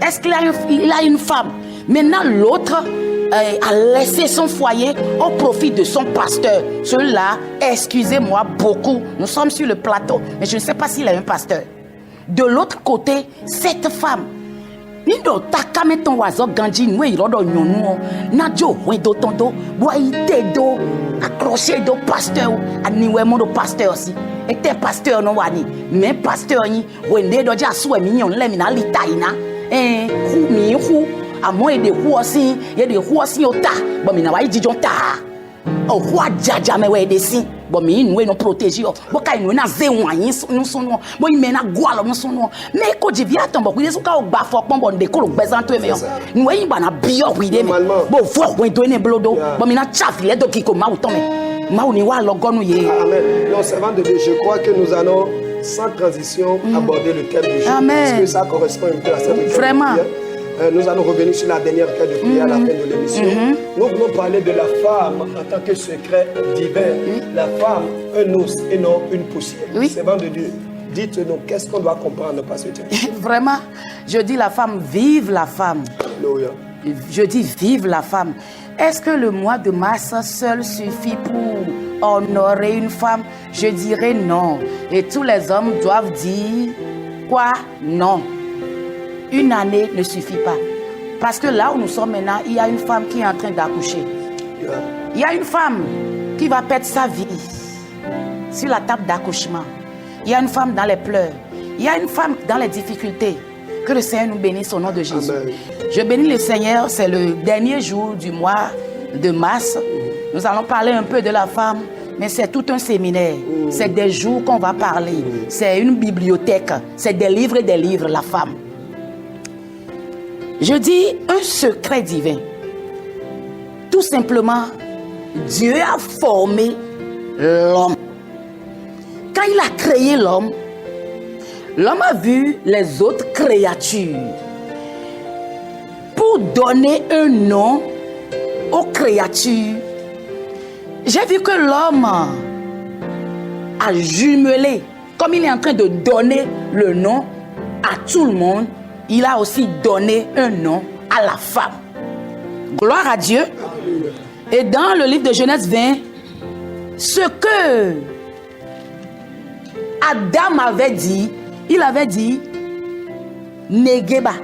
Est-ce qu'il a une femme? Maintenant, l'autre a laissé son foyer au profit de son pasteur. Celui-là, excusez-moi beaucoup, nous sommes sur le plateau, mais je ne sais pas s'il a un pasteur. De l'autre côté, cette femme, Nindo takame ton wazo ganji nwe irodo nyonu na jo wedo tondo boy tedo accroché do pasteur aniwe mo do pasteur aussi était pasteur no wani mais pasteur yi wende do ja so mi nyon le mi na litaina hu mi hu amo e de hu osin ye de hu osin o ta bo mi na wa jijon ta o hu ajaja me we de sin bo mi nwe no protéger o bo kai no na ze wan yin so no bo mi na gwalo no so no me ko jivia ton bo yesu ka o gba fo pon bo de ko lo gbezanto me no yin ba na bio wi de me bo fo wen do ne blodo bo mi na chafi le do ki ko ma o ton me ma o ni wa lo gonu ye. Amen. Non, servant de Dieu, je crois que nous allons sans transition aborder le thème du jour. Amen. Parce que ça correspond un peu à cette Vraiment. Nous allons revenir sur la dernière requête de prière à la fin de l'émission. Nous voulons parler de la femme en tant que secret divin. La femme, un os et non une poussière. Oui. Servant de Dieu, dites-nous, qu'est-ce qu'on doit comprendre par ce thème? Vraiment, je dis la femme, vive la femme. Alléluia. Je dis vive la femme. Est-ce que le mois de mars seul suffit pour honorer une femme? Je dirais non. Et tous les hommes doivent dire quoi? Non. Une année ne suffit pas. Parce que là où nous sommes maintenant, il y a une femme qui est en train d'accoucher. Il y a une femme qui va perdre sa vie sur la table d'accouchement. Il y a une femme dans les pleurs. Il y a une femme dans les difficultés. Que le Seigneur nous bénisse au nom de Jésus. Amen. Je bénis le Seigneur. C'est le dernier jour du mois de mars. Nous allons parler un peu de la femme, mais c'est tout un séminaire. C'est des jours qu'on va parler. C'est une bibliothèque. C'est des livres et des livres, la femme. Je dis un secret divin. Tout simplement, Dieu a formé l'homme. Quand il a créé l'homme, l'homme a vu les autres créatures. Pour donner un nom aux créatures, j'ai vu que l'homme a jumelé. Comme il est en train de donner le nom à tout le monde, il a aussi donné un nom à la femme. Gloire à Dieu. Et dans le livre de Genèse 20, ce que Adam avait dit, il avait dit Negeba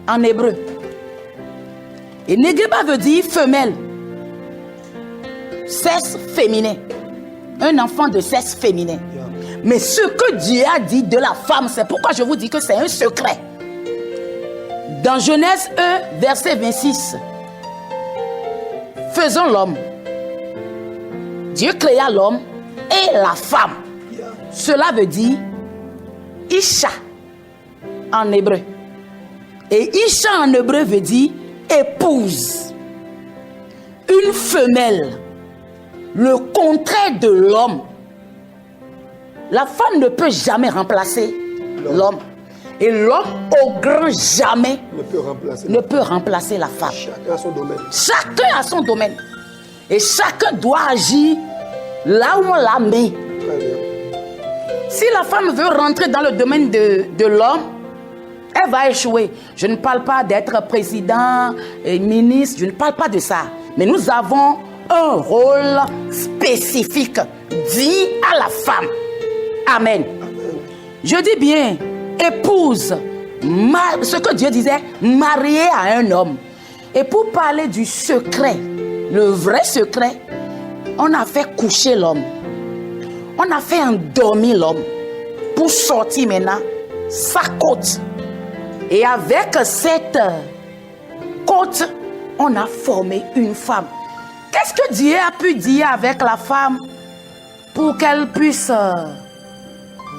en hébreu. Et Negeba veut dire femelle, sexe féminin, un enfant de sexe féminin. Mais ce que Dieu a dit de la femme, c'est pourquoi je vous dis que c'est un secret. Dans Genèse 1, verset 26, faisons l'homme. Dieu créa l'homme et la femme. Cela veut dire Isha en hébreu. Et Isha en hébreu veut dire épouse. Une femelle. Le contraire de l'homme. La femme ne peut jamais remplacer l'homme. Et l'homme, au grand jamais, ne peut remplacer la femme. Chacun a son domaine. Chacun a son domaine. Et chacun doit agir là où on l'a mis. Très bien. Si la femme veut rentrer dans le domaine de l'homme, elle va échouer. Je ne parle pas d'être président, ministre, je ne parle pas de ça. Mais nous avons un rôle spécifique dit à la femme. Amen. Je dis bien, épouse, ce que Dieu disait, mariée à un homme. Et pour parler du secret, le vrai secret, on a fait coucher l'homme. On a fait endormir l'homme pour sortir maintenant sa côte. Et avec cette côte, on a formé une femme. Qu'est-ce que Dieu a pu dire avec la femme pour qu'elle puisse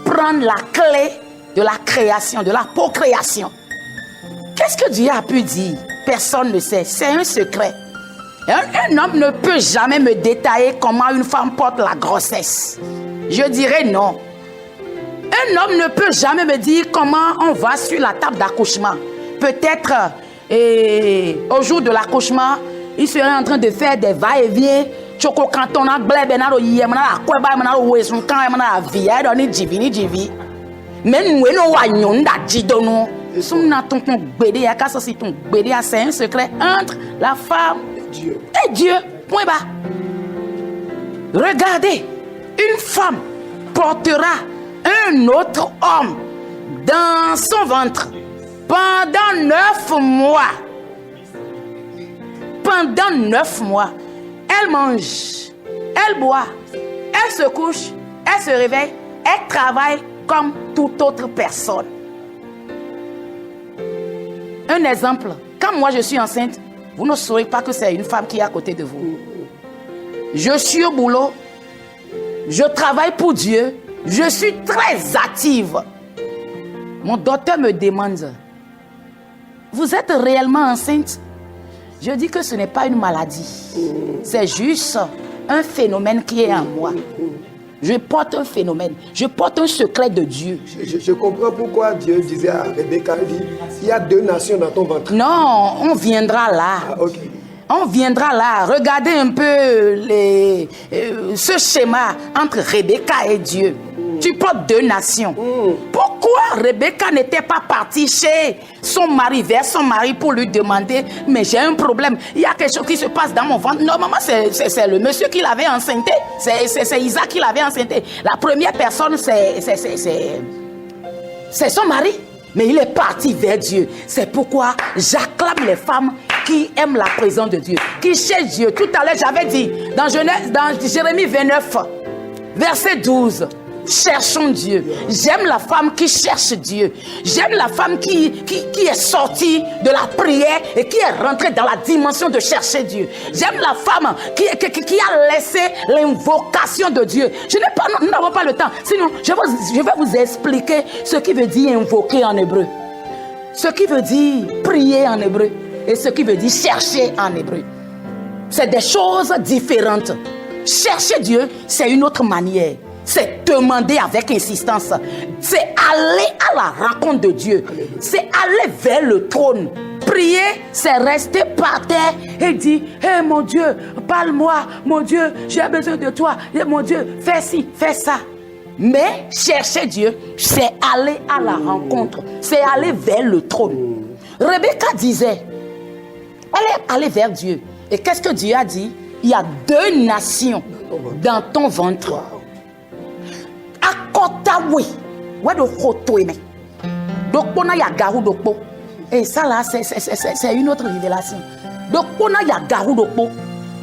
prendre la clé de la création, de la procréation. Qu'est-ce que Dieu a pu dire? Personne ne sait. C'est un secret. Un homme ne peut jamais me détailler comment une femme porte la grossesse. Je dirais non. Un homme ne peut jamais me dire comment on va sur la table d'accouchement. Peut-être au jour de l'accouchement, il serait en train de faire des va-et-vient. Choco canton na blé benaro yemana kweba manaro wesun kan mana via do ni jivi. Mais nous no wa nyonda jidono. Sumna ton gbede ya ka so si ton gbede ya c'est un secret entre la femme et Dieu. Point bas. Regardez, une femme portera un autre homme dans son ventre pendant 9 mois. Pendant 9 mois, elle mange, elle boit, elle se couche, elle se réveille, elle travaille comme toute autre personne. Un exemple, quand moi je suis enceinte, vous ne saurez pas que c'est une femme qui est à côté de vous. Je suis au boulot, je travaille pour Dieu, je suis très active. Mon docteur me demande, vous êtes réellement enceinte? Je dis que ce n'est pas une maladie, c'est juste un phénomène qui est en moi. Je porte un phénomène, je porte un secret de Dieu. Je comprends pourquoi Dieu disait à Rebecca, il y a 2 nations dans ton ventre. Non, on viendra là. Ah, okay. On viendra là. Regardez un peu ce schéma entre Rebecca et Dieu. Tu portes 2 nations. Pourquoi Rebecca n'était pas partie chez son mari, vers son mari pour lui demander, mais j'ai un problème, il y a quelque chose qui se passe dans mon ventre. Normalement, c'est le monsieur qui l'avait enceinté. C'est Isaac qui l'avait enceinté. La première personne, c'est son mari. Mais il est parti vers Dieu. C'est pourquoi j'acclame les femmes qui aiment la présence de Dieu, qui cherchent Dieu. Tout à l'heure, j'avais dit, dans Jérémie 29, verset 12, cherchons Dieu. J'aime la femme qui cherche Dieu. J'aime la femme qui est sortie de la prière et qui est rentrée dans la dimension de chercher Dieu. J'aime la femme qui a laissé l'invocation de Dieu. Nous n'avons pas le temps. Sinon, je vais vous expliquer ce qui veut dire invoquer en hébreu. Ce qui veut dire prier en hébreu. Et ce qui veut dire chercher en hébreu. C'est des choses différentes. Chercher Dieu, c'est une autre manière. C'est demander avec insistance. C'est aller à la rencontre de Dieu. C'est aller vers le trône. Prier, c'est rester par terre et dire, hey, mon Dieu, parle-moi. Mon Dieu, j'ai besoin de toi. Et mon Dieu, fais ci, fais ça. Mais chercher Dieu, c'est aller à la rencontre. C'est aller vers le trône. Rebecca disait, elle est allée vers Dieu. Et qu'est-ce que Dieu a dit? Il y a 2 nations dans ton ventre. Akotawe, ouais de photo aimé. Donc on a ya garou dokpo. Et ça là c'est une autre révélation. Donc on a ya garou dokpo.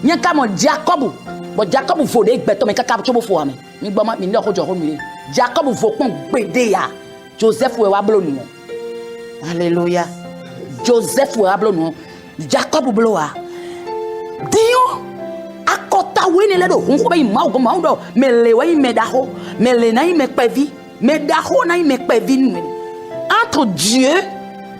Nyen ka mon Jacob. Bon Jacob volé beto mais kaka chobo fo ame. Mi gbama mi ndoko joro mi. Jacob vokon gbede ya. Joseph we wa blonu. Alléluia. Joseph we wa blonu. Jacob bloa. Dio akotawe ne le do hunko be ma go ma do me le we me daho me le na me pevi me daho na me pevi. Entre Dieu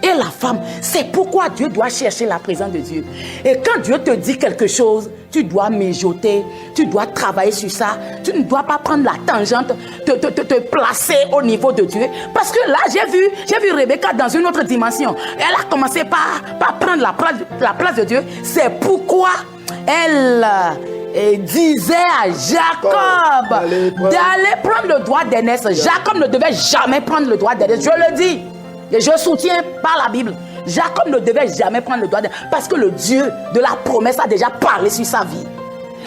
et la femme, c'est pourquoi Dieu doit chercher la présence de Dieu. Et quand Dieu te dit quelque chose, tu dois mijoter, tu dois travailler sur ça. Tu ne dois pas prendre la tangente, te placer au niveau de Dieu. Parce que là, j'ai vu Rebecca dans une autre dimension. Elle a commencé par prendre la place de Dieu. C'est pourquoi elle disait à Jacob d'aller prendre le droit d'aînesse. Jacob ne devait jamais prendre le droit d'aînesse. Je le dis. Et je soutiens par la Bible. Jacob ne devait jamais prendre le droit d'aînesse. Parce que le Dieu de la promesse a déjà parlé sur sa vie.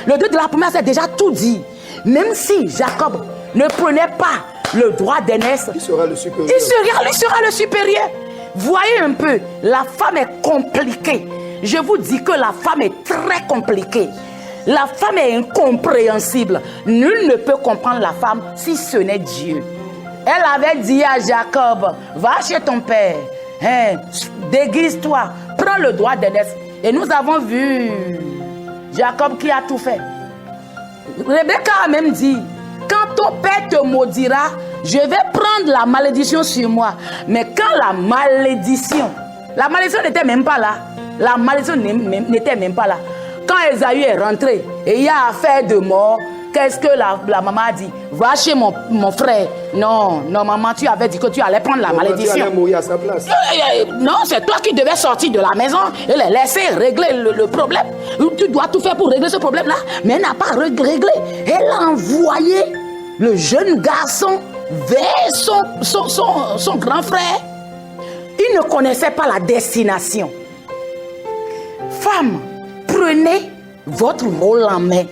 Le Dieu de la promesse a déjà tout dit. Même si Jacob ne prenait pas le droit d'aînesse, il sera le supérieur. Il sera le supérieur. Voyez un peu, la femme est compliquée. Je vous dis que la femme est très compliquée. La femme est incompréhensible. Nul ne peut comprendre la femme si ce n'est Dieu. Elle avait dit à Jacob, va chez ton père, déguise-toi, prends le droit d'aînesse. Et nous avons vu Jacob qui a tout fait. Rebecca a même dit, quand ton père te maudira, je vais prendre la malédiction sur moi. Mais quand la malédiction n'était même pas là. La malédiction n'était même pas là. Quand Esaü est rentré et il y a affaire de mort, qu'est-ce que la maman a dit? Va chez mon frère. Non, maman, tu avais dit que tu allais prendre la malédiction. Tu allais mourir à sa place. Non, c'est toi qui devais sortir de la maison et les laisser régler le problème. Tu dois tout faire pour régler ce problème-là. Mais elle n'a pas réglé. Elle a envoyé le jeune garçon vers son grand frère. Il ne connaissait pas la destination. Femme, prenez votre rôle en main.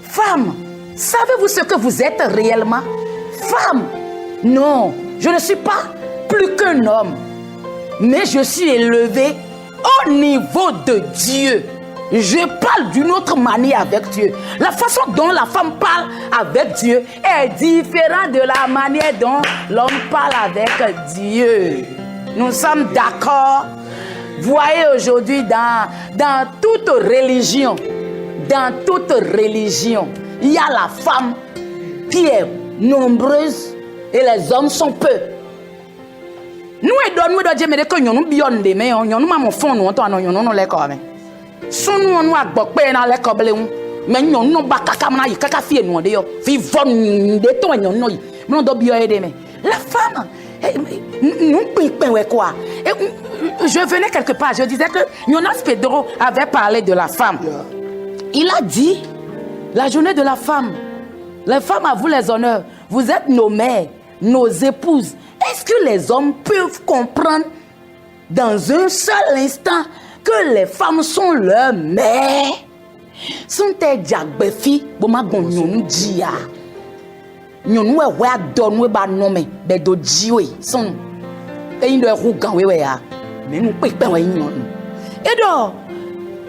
Femme, savez-vous ce que vous êtes réellement? Femme, non, je ne suis pas plus qu'un homme, mais je suis élevée au niveau de Dieu. Je parle d'une autre manière avec Dieu. La façon dont la femme parle avec Dieu est différente de la manière dont l'homme parle avec Dieu. Nous sommes d'accord. Voyez aujourd'hui dans toute religion, il y a la femme qui est nombreuse et les hommes sont peu. Nous doit dire que nous bionde mais nous maman fond nous nous les comme. Son nous agbokpe na les comme mais nous ba kaka na kaka fie nous de yo fi von de ton nous yi. Nous do bio aider mais la femme nous pipin ouais quoi. Je venais quelque part, je disais que Jonas Pedro avait parlé de la femme. Il a dit, la journée de la femme, les femmes à vous les honneurs, vous êtes nos mères, nos épouses. Est-ce que les hommes peuvent comprendre dans un seul instant que les femmes sont leurs mères? Sont-elles diagbefi, boma gonyon dia. Nyon we donwe ba nome, be do jiwe, son. Et il doit rouler ya. Mais nous ne pouvons pas. Et donc,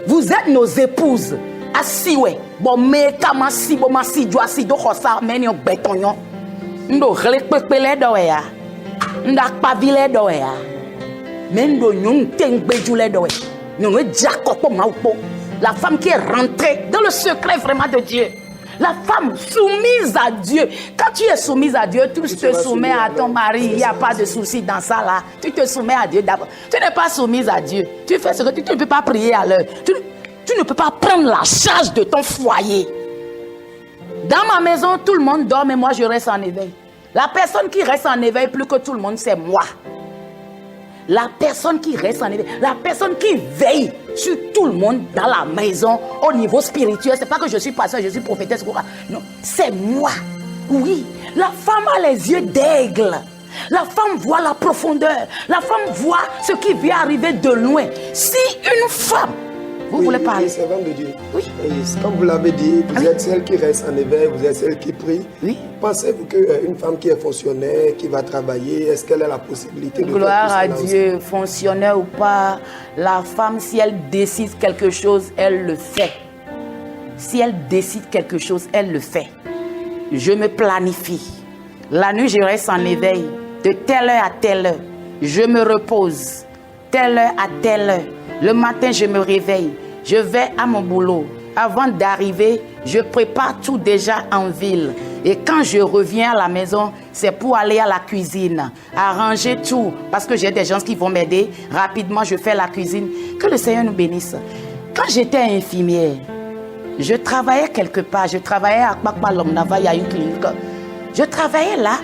vous êtes nos épouses. Assis, bon, mais comment si, bon, si, doit si, do ça, mais nous béton. Nous récupérons les doya. Nous pas vilé doya. Mais nous t'engbejou les doya. Nous Jacob Maupo. La femme qui est rentrée dans le secret vraiment de Dieu. La femme soumise à Dieu. Quand tu es soumise à Dieu, tu te soumets à ton mari. Il n'y a pas de souci dans ça là. Tu te soumets à Dieu d'abord. Tu n'es pas soumise à Dieu. Tu fais ce que tu ne peux pas prier à l'heure. Tu ne peux pas prendre la charge de ton foyer. Dans ma maison, tout le monde dort, mais moi je reste en éveil. La personne qui reste en éveil plus que tout le monde, c'est moi. La personne qui reste en éveil, la personne qui veille sur tout le monde dans la maison au niveau spirituel. C'est pas que je suis pasteur, je suis prophétesse. Non, c'est moi. Oui, la femme a les yeux d'aigle. La femme voit la profondeur. La femme voit ce qui vient arriver de loin. Si une femme, vous voulez parler? Oui, servante de Dieu. Oui. Comme vous l'avez dit, vous êtes celle qui reste en éveil, vous êtes celle qui prie. Oui. Pensez-vous qu'une femme qui est fonctionnaire, qui va travailler, est-ce qu'elle a la possibilité de Gloire faire à tout cela Dieu, fonctionnaire ou pas, la femme, si elle décide quelque chose, elle le fait. Si elle décide quelque chose, elle le fait. Je me planifie. La nuit, je reste en éveil. De telle heure à telle heure, je me repose. Telle heure à telle heure. Le matin, je me réveille. Je vais à mon boulot. Avant d'arriver, je prépare tout déjà en ville. Et quand je reviens à la maison, c'est pour aller à la cuisine, arranger tout. Parce que j'ai des gens qui vont m'aider. Rapidement, je fais la cuisine. Que le Seigneur nous bénisse. Quand j'étais infirmière, je travaillais quelque part. Je travaillais à Kpakpa Lomnava, il y a une clinique. Je travaillais là,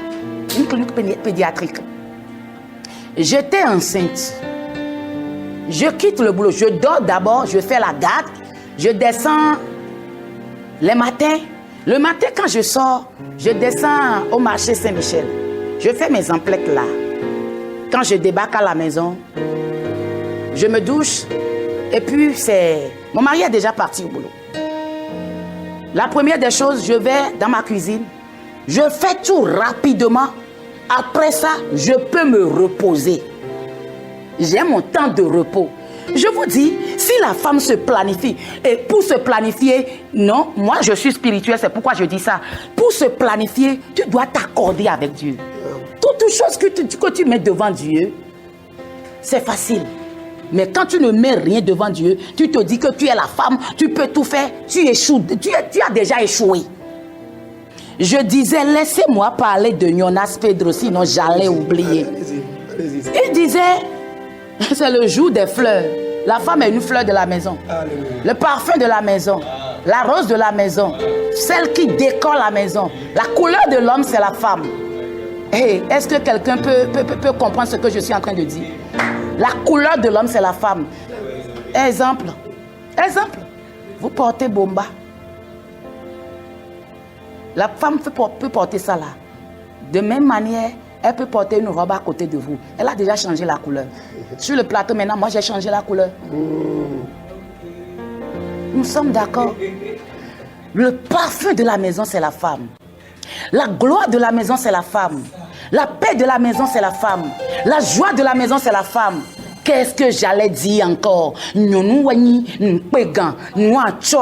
une clinique pédiatrique. J'étais enceinte. Je quitte le boulot. Je dors d'abord, je fais la garde. Je descends les matins. Le matin, quand je sors, je descends au marché Saint-Michel. Je fais mes emplettes là. Quand je débarque à la maison, je me douche. Et puis, mon mari est déjà parti au boulot. La première des choses, je vais dans ma cuisine. Je fais tout rapidement. Après ça, je peux me reposer. J'ai mon temps de repos. Je vous dis, si la femme se planifie, et pour se planifier, non, moi je suis spirituelle, c'est pourquoi je dis ça. Pour se planifier, tu dois t'accorder avec Dieu. Toute chose que tu mets devant Dieu, c'est facile. Mais quand tu ne mets rien devant Dieu, tu te dis que tu es la femme, tu peux tout faire, tu échoues, tu as déjà échoué. Je disais, laissez-moi parler de Jonas Pedro, sinon j'allais oublier. Il disait, c'est le jour des fleurs. La femme est une fleur de la maison. Le parfum de la maison. La rose de la maison. Celle qui décore la maison. La couleur de l'homme, c'est la femme. Hey, est-ce que quelqu'un peut comprendre ce que je suis en train de dire? La couleur de l'homme, c'est la femme. Exemple. Vous portez bomba. La femme peut porter ça là. De même manière, elle peut porter une robe à côté de vous. Elle a déjà changé la couleur. Sur le plateau, maintenant, moi, j'ai changé la couleur. Nous sommes d'accord. Le parfum de la maison, c'est la femme. La gloire de la maison, c'est la femme. La paix de la maison, c'est la femme. La joie de la maison, c'est la femme. Qu'est-ce que j'allais dire encore? Nous wani, nous pégan, nous acho,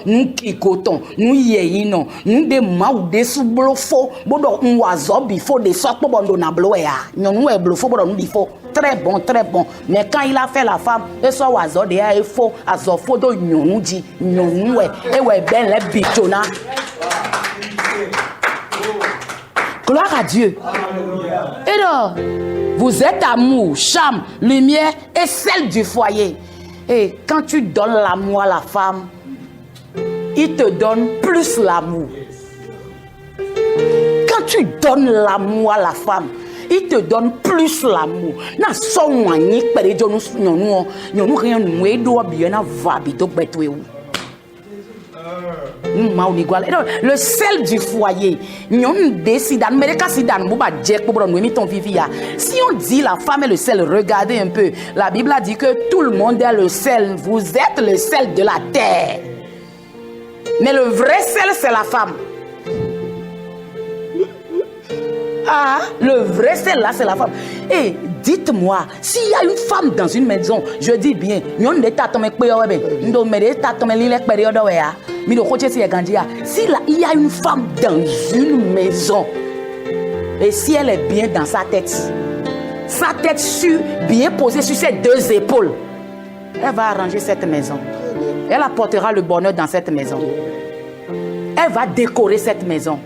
nous kikoton, nous yeyino, nous des maou des sous-blofo, bodo nous oiseaux bifo des sortes pour bondo na bloya. Nous est blofo bodo nous bifo. Très bon, très bon. Mais quand il a fait la femme, et soit oiseau de a faux, azofo do nous dit, nous et ouais ben les bichona. Gloire à Dieu. Et donc, vous êtes amour, charme, lumière et celle du foyer. Et quand tu donnes l'amour à la femme, il te donne plus l'amour. Quand tu donnes l'amour à la femme, il te donne plus l'amour. Na so wani pere jo nous rien nous edo bien na vabi to betwe. Le sel du foyer. Si on dit la femme est le sel, regardez un peu. La Bible a dit que tout le monde est le sel. Vous êtes le sel de la terre. Mais le vrai sel, c'est la femme. Ah, le vrai sel là, c'est la femme. Et dites-moi, s'il y a une femme dans une maison, je dis bien, s'il y a une femme dans une maison, et si elle est bien dans sa tête bien posée sur ses deux épaules, elle va arranger cette maison. Elle apportera le bonheur dans cette maison. Elle va décorer cette maison.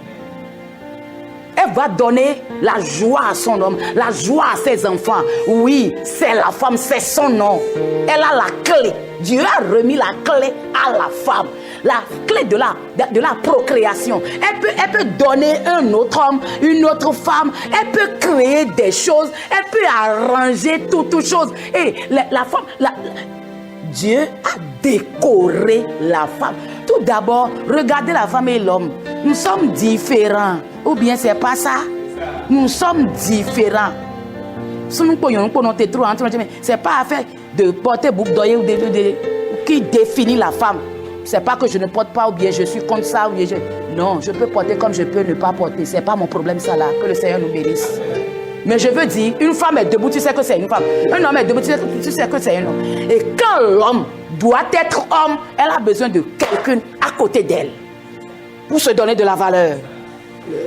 Elle va donner la joie à son homme, la joie à ses enfants. Oui, c'est la femme, c'est son nom. Elle a la clé. Dieu a remis la clé à la femme. La clé de la procréation. Elle peut donner un autre homme, une autre femme. Elle peut créer des choses. Elle peut arranger toutes choses. Et la femme... Dieu a décoré la femme. Tout d'abord, regardez la femme et l'homme. Nous sommes différents. Ou bien c'est pas ça? Nous sommes différents. C'est pas affaire de porter boucle d'oreille ou qui définit la femme. C'est pas que je ne porte pas ou bien je suis comme ça ou bien je... Non, je peux porter comme je peux ne pas porter. C'est pas mon problème ça là. Que le Seigneur nous bénisse. Mais je veux dire, une femme est debout, tu sais que c'est une femme. Un homme est debout, tu sais que c'est un homme. Et quand l'homme doit être homme, elle a besoin de quelqu'un à côté d'elle pour se donner de la valeur.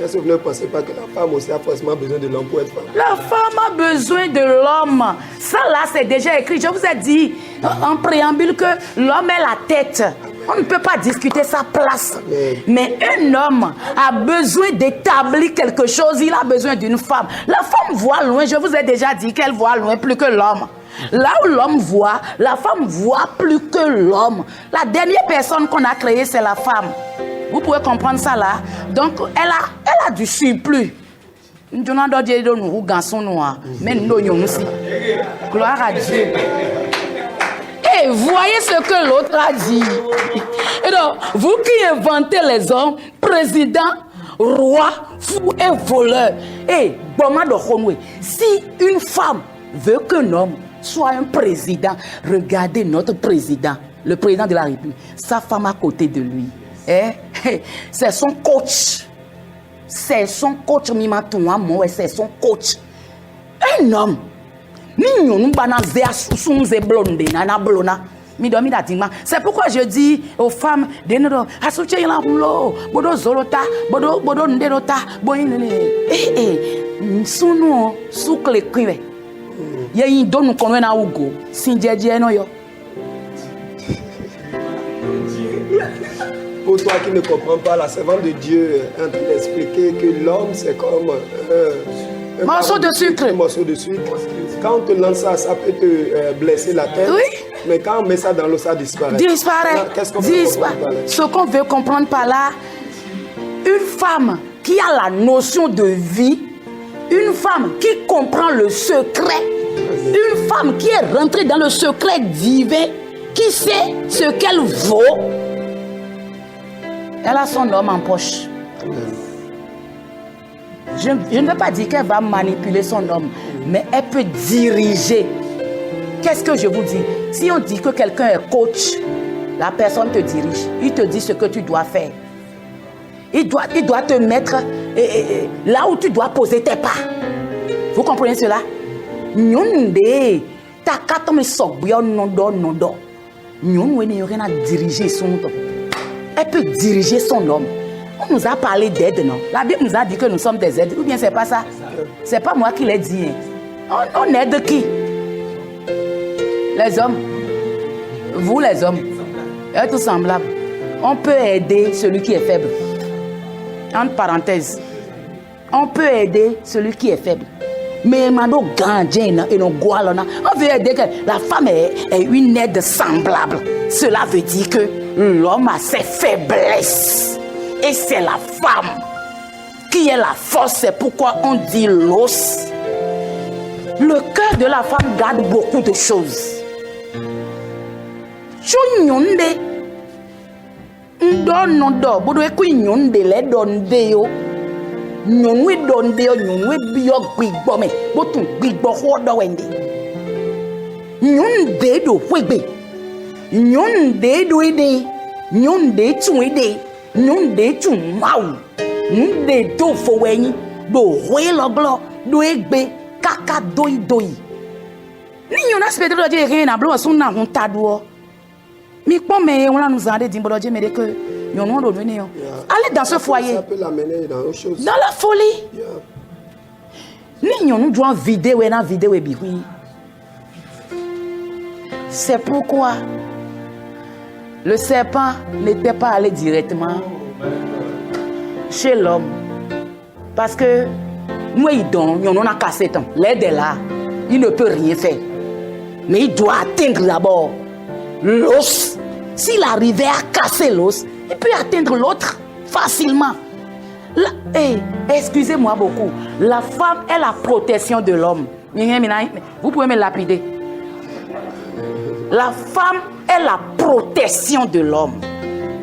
Est-ce que vous ne pensez pas que la femme aussi a forcément besoin de l'homme pour être femme? La femme a besoin de l'homme. Ça là, c'est déjà écrit. Je vous ai dit en préambule que l'homme est la tête. On ne peut pas discuter sa place. Mais un homme a besoin d'établir quelque chose. Il a besoin d'une femme. La femme voit loin. Je vous ai déjà dit qu'elle voit loin plus que l'homme. Là où l'homme voit, la femme voit plus que l'homme. La dernière personne qu'on a créée, c'est la femme. Vous pouvez comprendre ça là. Donc, elle a du surplus. Gloire à Dieu. Et voyez ce que l'autre a dit. Et donc, vous qui inventez les hommes, présidents, rois, fous et voleurs. Et si une femme veut qu'un homme soit un président, regardez notre président, le président de la République, sa femme à côté de lui. C'est son coach. C'est son coach, c'est son coach. Un homme. C'est pourquoi je dis aux femmes, Pour toi qui ne comprends pas, la servante de Dieu est en train d'expliquer que l'homme, c'est comme un morceau de sucre. Un morceau de sucre. Quand on te lance ça, ça peut te blesser la tête. Oui. Mais quand on met ça dans l'eau, ça disparaît. Disparaît. Qu'est-ce qu'on veut comprendre par là? Ce qu'on veut comprendre par là, une femme qui a la notion de vie, une femme qui comprend le secret, une femme qui est rentrée dans le secret divin, qui sait ce qu'elle vaut, elle a son homme en poche. Je ne veux pas dire qu'elle va manipuler son homme, mais elle peut diriger. Qu'est-ce que je vous dis? Si on dit que quelqu'un est coach, la personne te dirige. Il te dit ce que tu dois faire. Il doit te mettre là où tu dois poser tes pas. Vous comprenez cela? Elle peut diriger son homme. On nous a parlé d'aide, non? La Bible nous a dit que nous sommes des aides. Ou bien c'est pas ça? C'est pas moi qui l'ai dit. On aide qui? Les hommes. Vous les hommes. Êtes tous semblables. On peut aider celui qui est faible. Entre parenthèses. On peut aider celui qui est faible. Mais on veut aider que la femme est une aide semblable. Cela veut dire que l'homme a ses faiblesses. Et c'est la femme qui est la force. C'est pourquoi on dit l'os. Le cœur de la femme garde beaucoup de choses. Allez dans ce foyer. Ça peut l'amener dans autre chose. Dans la folie. Nous devons vider. C'est pourquoi le serpent n'était pas allé directement chez l'homme. Parce que nous, on a cassé tant. L'aide est là. Il ne peut rien faire. Mais il doit atteindre d'abord l'os. S'il arrivait à casser l'os, il peut atteindre l'autre facilement. Excusez-moi beaucoup. La femme est la protection de l'homme. Vous pouvez me lapider. La femme est la protection de l'homme.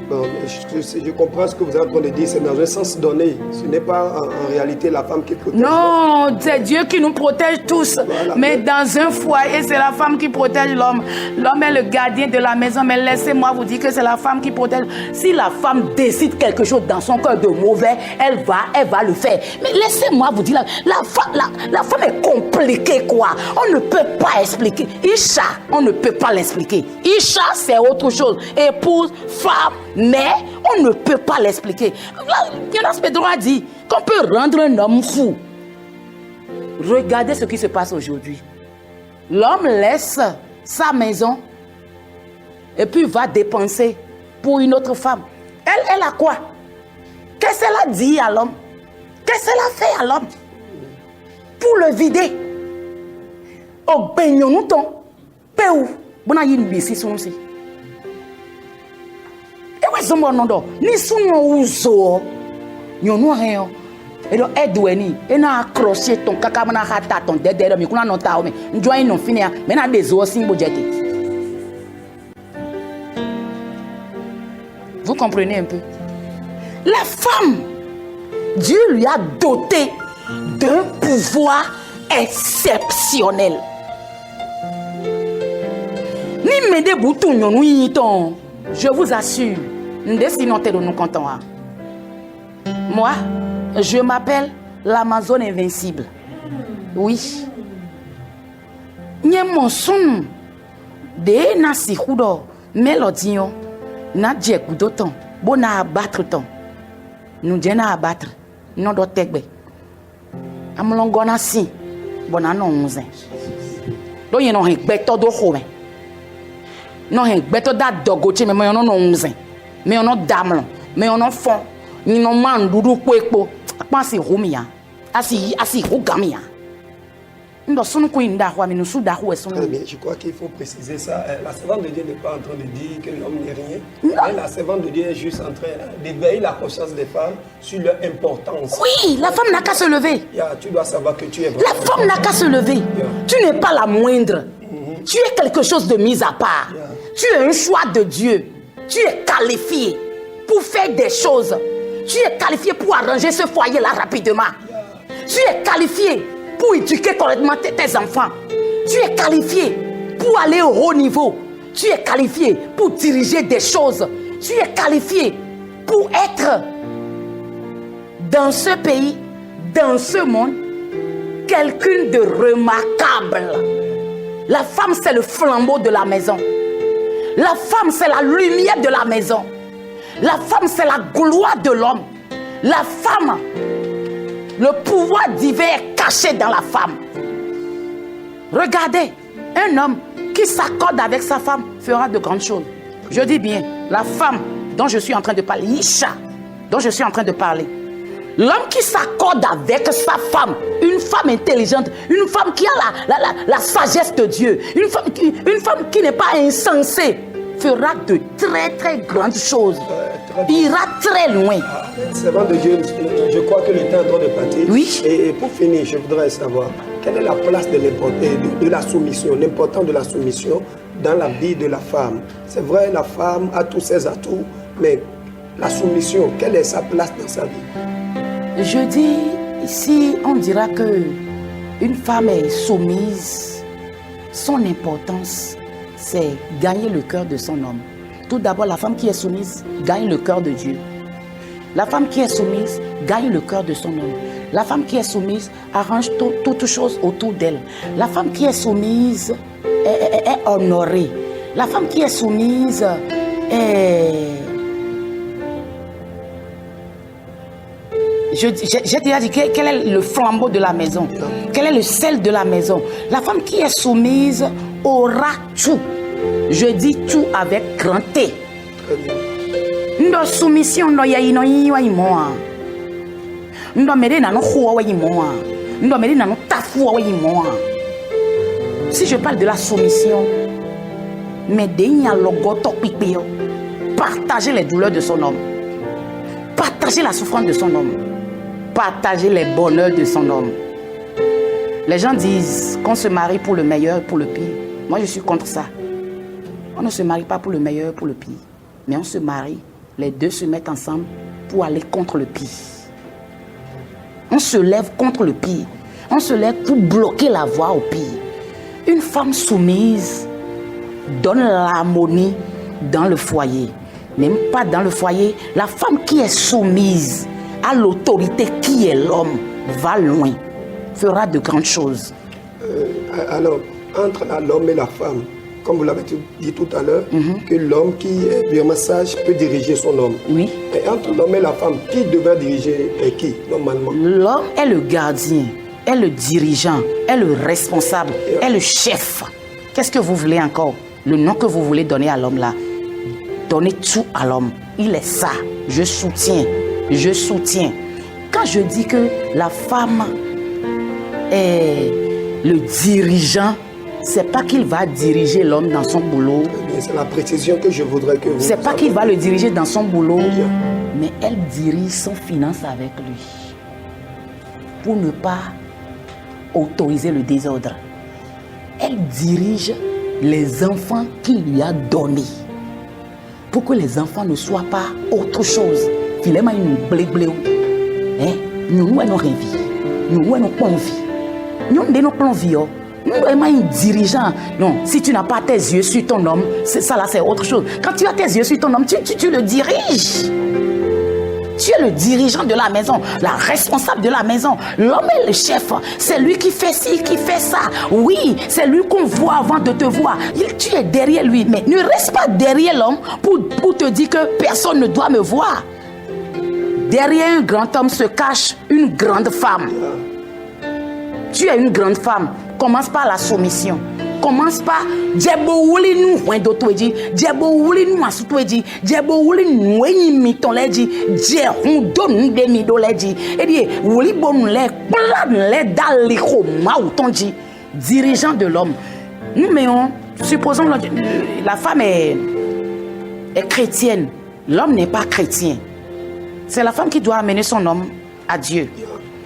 Bon, je comprends ce que vous êtes en train de dire, c'est dans un sens donné. Ce n'est pas en réalité la femme qui protège. Non, c'est Dieu qui nous protège tous. Voilà. Mais dans un foyer, c'est la femme qui protège l'homme. L'homme est le gardien de la maison, mais laissez-moi vous dire que c'est la femme qui protège. Si la femme décide quelque chose dans son cœur de mauvais, elle va le faire. Mais laissez-moi vous dire, la femme est compliquée, quoi. On ne peut pas expliquer. Isha, on ne peut pas l'expliquer. Isha, c'est autre chose. Épouse, femme, mais on ne peut pas l'expliquer. Jonas Pedro a dit qu'on peut rendre un homme fou. Regardez ce qui se passe aujourd'hui. L'homme laisse sa maison et puis va dépenser pour une autre femme. Elle a quoi? Qu'est-ce qu'elle a dit à l'homme? Qu'est-ce qu'elle a fait à l'homme? Pour le vider. Oh, ben, nous ton. Peu. Bon, il y a une bêtise aussi. Ni sunyo uzo nyono rien et donc edweni et na accrocher ton kaka na hata ton dedere mi kuna no ta o me njoy no finia me na dezo simbo jete. Vous comprenez un peu? La femme, Dieu lui a doté d'un pouvoir exceptionnel. Ni me de bouton nyono yiton. Je vous assure, moi, je m'appelle l'Amazone invincible. Oui. Nye mon son de na si hudo mélodion na djek d'autant bon na abattre ton. Nous djena abattre non do tegbe. Amlongona si bon anon 11. Do yen no hekbeto do ho. Non, beto da dogoche me moyo no 11. mais on a dame, mais on a fond, ni non man doudou kwekpo, pense rumia, asi rugamia. Très bien, je crois qu'il faut préciser ça. La servante de Dieu n'est pas en train de dire que l'homme n'est rien. Mais la servante de Dieu est juste en train d'éveiller la conscience des femmes sur leur importance. Oui, la femme n'a qu'à se lever. Tu dois savoir que tu es vraiment... La femme n'a qu'à se lever. Tu n'es pas la moindre. Tu es quelque chose de mis à part. Tu es un choix de Dieu. Tu es qualifié pour faire des choses. Tu es qualifié pour arranger ce foyer-là rapidement. Tu es qualifié pour éduquer correctement tes enfants. Tu es qualifié pour aller au haut niveau. Tu es qualifié pour diriger des choses. Tu es qualifié pour être dans ce pays, dans ce monde, quelqu'un de remarquable. La femme, c'est le flambeau de la maison. La femme, c'est la lumière de la maison. La femme, c'est la gloire de l'homme. La femme, le pouvoir divin est caché dans la femme. Regardez, un homme qui s'accorde avec sa femme fera de grandes choses. Je dis bien, la femme dont je suis en train de parler, Isha, dont je suis en train de parler. L'homme qui s'accorde avec sa femme, une femme intelligente, une femme qui a la sagesse de Dieu, une femme qui n'est pas insensée, fera de très très grandes choses. Ira très loin. Servant de Dieu, je crois que le temps est en train de partir. Oui. Et pour finir, je voudrais savoir quelle est la place de la soumission, l'importance de la soumission dans la vie de la femme. C'est vrai, la femme a tous ses atouts, mais la soumission, quelle est sa place dans sa vie? Je dis, si on dira que une femme est soumise, son importance, c'est gagner le cœur de son homme. Tout d'abord, la femme qui est soumise gagne le cœur de Dieu. La femme qui est soumise gagne le cœur de son homme. La femme qui est soumise arrange toutes choses autour d'elle. La femme qui est soumise est honorée. La femme qui est soumise est... J'ai déjà dit quel est le flambeau de la maison, quel est le sel de la maison. La femme qui est soumise aura tout. Je dis tout avec grand T. Ndo soumission ndo ya ino yiwa imoa. Ndo mere na no huwa wa imoa. Ndo mere na no tafu wa imoa. Si je parle de la soumission, mais denya logoto pipio, partager les douleurs de son homme, partager la souffrance de son homme, partager les bonheurs de son homme. Les gens disent qu'on se marie pour le meilleur, pour le pire. Moi, je suis contre ça. On ne se marie pas pour le meilleur, pour le pire. Mais on se marie, les deux se mettent ensemble pour aller contre le pire. On se lève contre le pire. On se lève pour bloquer la voie au pire. Une femme soumise donne l'harmonie dans le foyer. Même pas dans le foyer. La femme qui est soumise à l'autorité qui est l'homme va loin, fera de grandes choses. Alors, entre l'homme et la femme, comme vous l'avez dit tout à l'heure, que l'homme qui est vraiment sage peut diriger son homme. Oui. Et entre l'homme et la femme, qui devrait diriger qui, normalement? L'homme est le gardien, est le dirigeant, est le responsable, est le chef. Qu'est-ce que vous voulez encore? Le nom que vous voulez donner à l'homme là. Donnez tout à l'homme. Il est ça. Je soutiens. Je soutiens. Quand je dis que la femme est le dirigeant, c'est pas qu'il va diriger l'homme dans son boulot. C'est la précision que je voudrais que vous... C'est pas qu'il va le diriger dans son boulot, mais elle dirige son finance avec lui. Pour ne pas autoriser le désordre. Elle dirige les enfants qu'il lui a donnés. Pour que les enfants ne soient pas autre chose. Finalement, ils blé blé. Nous n'avons rien vu. Nous n'avons pas envie. Nous n'avons pas envie. Nous sommes un dirigeant. Non, si tu n'as pas tes yeux sur ton homme, ça là c'est autre chose. Quand tu as tes yeux sur ton homme, tu le diriges. Tu es le dirigeant de la maison, la responsable de la maison. L'homme est le chef. C'est lui qui fait ci, qui fait ça. Oui, c'est lui qu'on voit avant de te voir. Tu es derrière lui. Mais ne reste pas derrière l'homme pour te dire que personne ne doit me voir. Derrière un grand homme se cache une grande femme. Tu es une grande femme. Commence par la soumission. commence par Djebo Wuli nous, Wendoto dit, Djebo Wuli nous, Masuto dit, Djebo Wuli nous, Miton l'a dit, Djehon donne des midoles dit, et dit, Wuli bon lait, plan lait d'aliko, maouton dit, dirigeant de l'homme. Nous, mais supposons la femme est chrétienne, l'homme n'est pas chrétien. C'est la femme qui doit amener son homme à Dieu.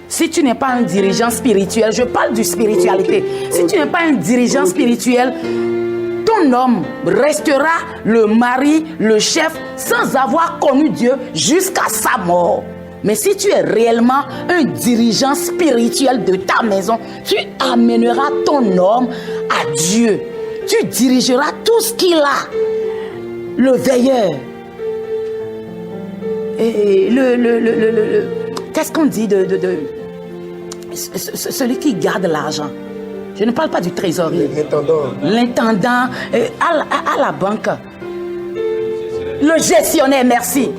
Si tu n'es pas un dirigeant spirituel, je parle de spiritualité. Si tu n'es pas un dirigeant spirituel, ton homme restera le mari, le chef, sans avoir connu Dieu jusqu'à sa mort. Mais si tu es réellement un dirigeant spirituel de ta maison, tu amèneras ton homme à Dieu. Tu dirigeras tout ce qu'il a. Le veilleur. Et qu'est-ce qu'on dit celui qui garde l'argent? Je ne parle pas du trésorier. L'intendant à la banque. Le gestionnaire, merci.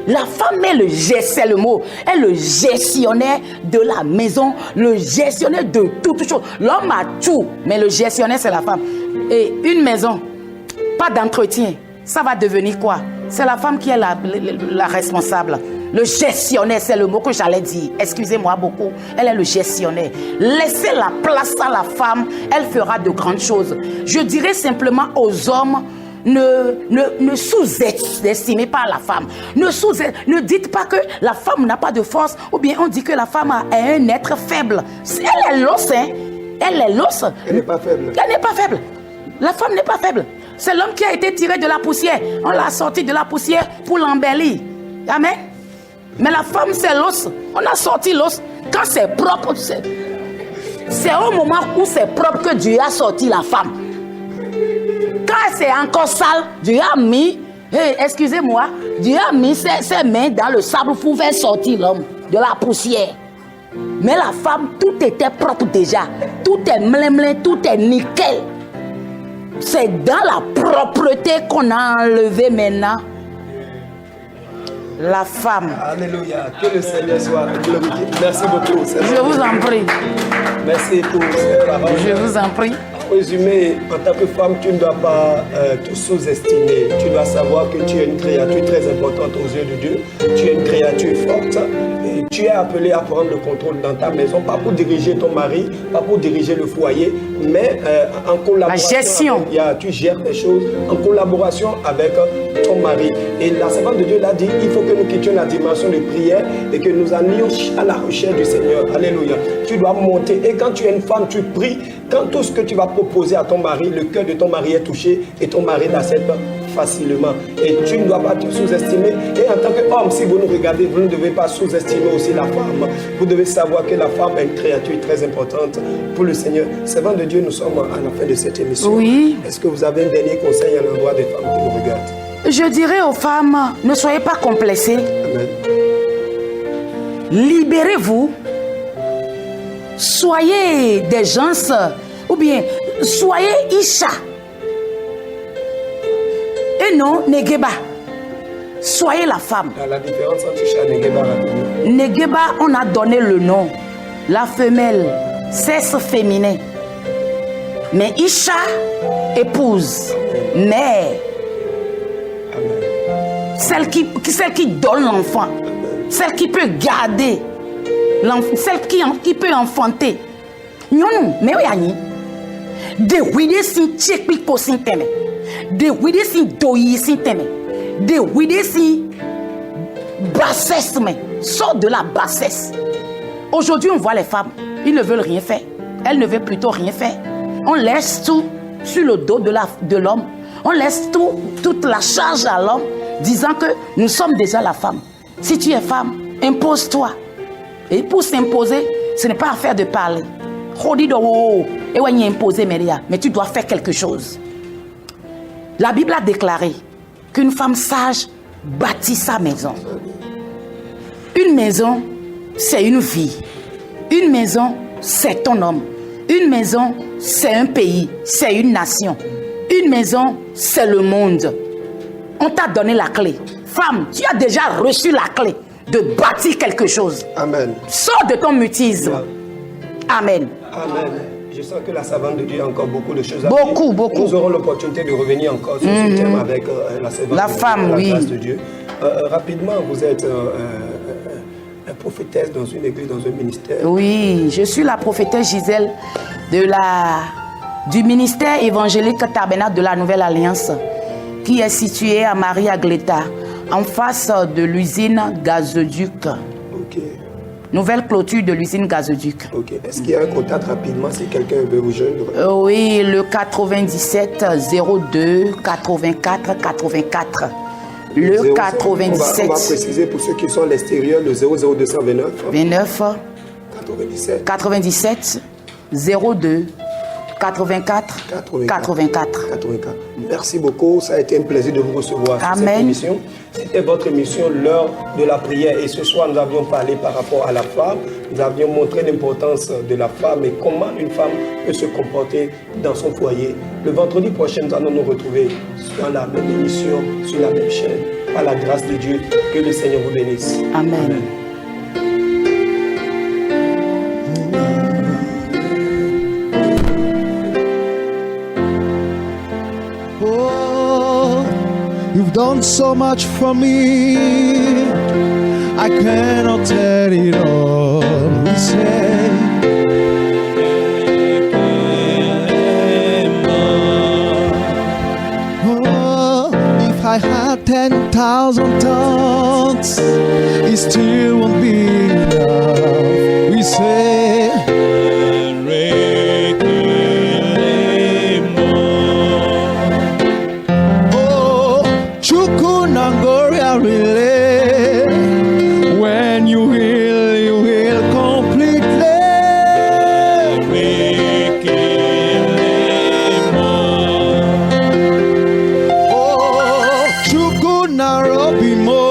La femme est c'est le mot, est le gestionnaire de la maison, le gestionnaire de toutes choses. L'homme a tout, mais le gestionnaire, c'est la femme. Et une maison, pas d'entretien, ça va devenir quoi? C'est la femme qui est la responsable. Le gestionnaire, c'est le mot que j'allais dire. Excusez-moi beaucoup. Elle est le gestionnaire. Laissez la place à la femme. Elle fera de grandes choses. Je dirais simplement aux hommes, ne sous-estimez pas la femme. Ne dites pas que la femme n'a pas de force. Ou bien on dit que la femme est un être faible. Elle est l'os. Hein? Elle est l'os. Elle n'est pas faible. Elle n'est pas faible. La femme n'est pas faible. C'est l'homme qui a été tiré de la poussière. On l'a sorti de la poussière pour l'embellir. Amen. Mais la femme, c'est l'os. On a sorti l'os. Quand c'est propre, c'est au moment où c'est propre que Dieu a sorti la femme. Quand c'est encore sale, Dieu a mis, excusez-moi, Dieu a mis ses mains dans le sable pour faire sortir l'homme de la poussière. Mais la femme, tout était propre déjà. Tout est mlin, tout est nickel. C'est dans la propreté qu'on a enlevé maintenant la femme. Alléluia. Que le Seigneur soit glorifié. Merci beaucoup. Je vous en prie. Merci pour ces paroles. Je vous en prie. En résumé, en tant que femme, tu ne dois pas te sous-estimer. Tu dois savoir que tu es une créature très importante aux yeux de Dieu. Tu es une créature forte. Et tu es appelé à prendre le contrôle dans ta maison, pas pour diriger ton mari, pas pour diriger le foyer, mais en collaboration. La gestion. Tu gères les choses en collaboration avec ton mari. Et la servante de Dieu l'a dit, il faut que nous quittions la dimension de prière et que nous allions à la recherche du Seigneur. Alléluia. Tu dois monter. Et quand tu es une femme, tu pries. Quand tout ce que tu vas proposer à ton mari, le cœur de ton mari est touché et ton mari l'accepte facilement. Et tu ne dois pas te sous-estimer. Et en tant qu'homme, si vous nous regardez, vous ne devez pas sous-estimer aussi la femme. Vous devez savoir que la femme est une créature très importante pour le Seigneur. Servant de Dieu, nous sommes à la fin de cette émission. Oui. Est-ce que vous avez un dernier conseil à l'endroit des femmes qui nous regardent? Je dirais aux femmes, ne soyez pas complexées. Amen. Libérez-vous. Soyez des gens, ou bien soyez Isha. Et non, Negeba. Soyez la femme. La différence entre Isha et Negeba, rapidement. Negeba, on a donné le nom. La femelle, sexe féminin. Mais Isha, épouse, mère. Celle qui donne l'enfant. Celle qui peut garder. Celle qui peut enfanter. Non, mais oui, de wide si tchekpik po sin teme. De wide si doyi sin teme. De wide si bassesse, mais sort de la bassesse. Aujourd'hui, on voit les femmes, ils ne veulent rien faire. Elles ne veulent plutôt rien faire. On laisse tout sur le dos de l'homme. On laisse toute la charge à l'homme, disant que nous sommes déjà la femme. Si tu es femme, impose-toi. Et pour s'imposer, ce n'est pas affaire de parler. Mais tu dois faire quelque chose. La Bible a déclaré qu'une femme sage bâtit sa maison. Une maison, c'est une vie. Une maison, c'est ton homme. Une maison, c'est un pays, c'est une nation. Une maison, c'est le monde. On t'a donné la clé. Femme, tu as déjà reçu la clé de bâtir quelque chose. Amen. Sors de ton mutisme. Yeah. Amen. Amen. Je sens que la savante de Dieu a encore beaucoup de choses à Beaucoup, dire. beaucoup. Nous aurons l'opportunité de revenir encore sur ce thème avec la savante La de femme, Dieu, oui. la grâce de Dieu. Rapidement, vous êtes un prophétesse dans une église, dans un ministère. Oui, je suis la prophétesse Gisèle du ministère évangélique Tabernacle de la Nouvelle Alliance, qui est situé à Marie-Agleta, en face de l'usine Gazoduc. Ok. Nouvelle clôture de l'usine Gazoduc. Ok. Est-ce qu'il y a un contact rapidement si quelqu'un veut vous joindre? Oui, le 97 02 84 84. Le 97 On va préciser pour ceux qui sont à l'extérieur, le 00229 29 97 97 02 84 84. Merci beaucoup, ça a été un plaisir de vous recevoir sur cette Amen. émission. C'était votre émission, l'heure de la prière. Et ce soir, nous avions parlé par rapport à la femme. Nous avions montré l'importance de la femme et comment une femme peut se comporter dans son foyer. Le vendredi prochain, nous allons nous retrouver dans la même émission, sur la même chaîne. Par la grâce de Dieu, que le Seigneur vous bénisse. Amen. Oh, you've done so much for me. I cannot tell it all. We say, oh, if I had 10,000 tongues, it still won't be enough. We say. When you heal completely. Oh, Chukuna Robimo.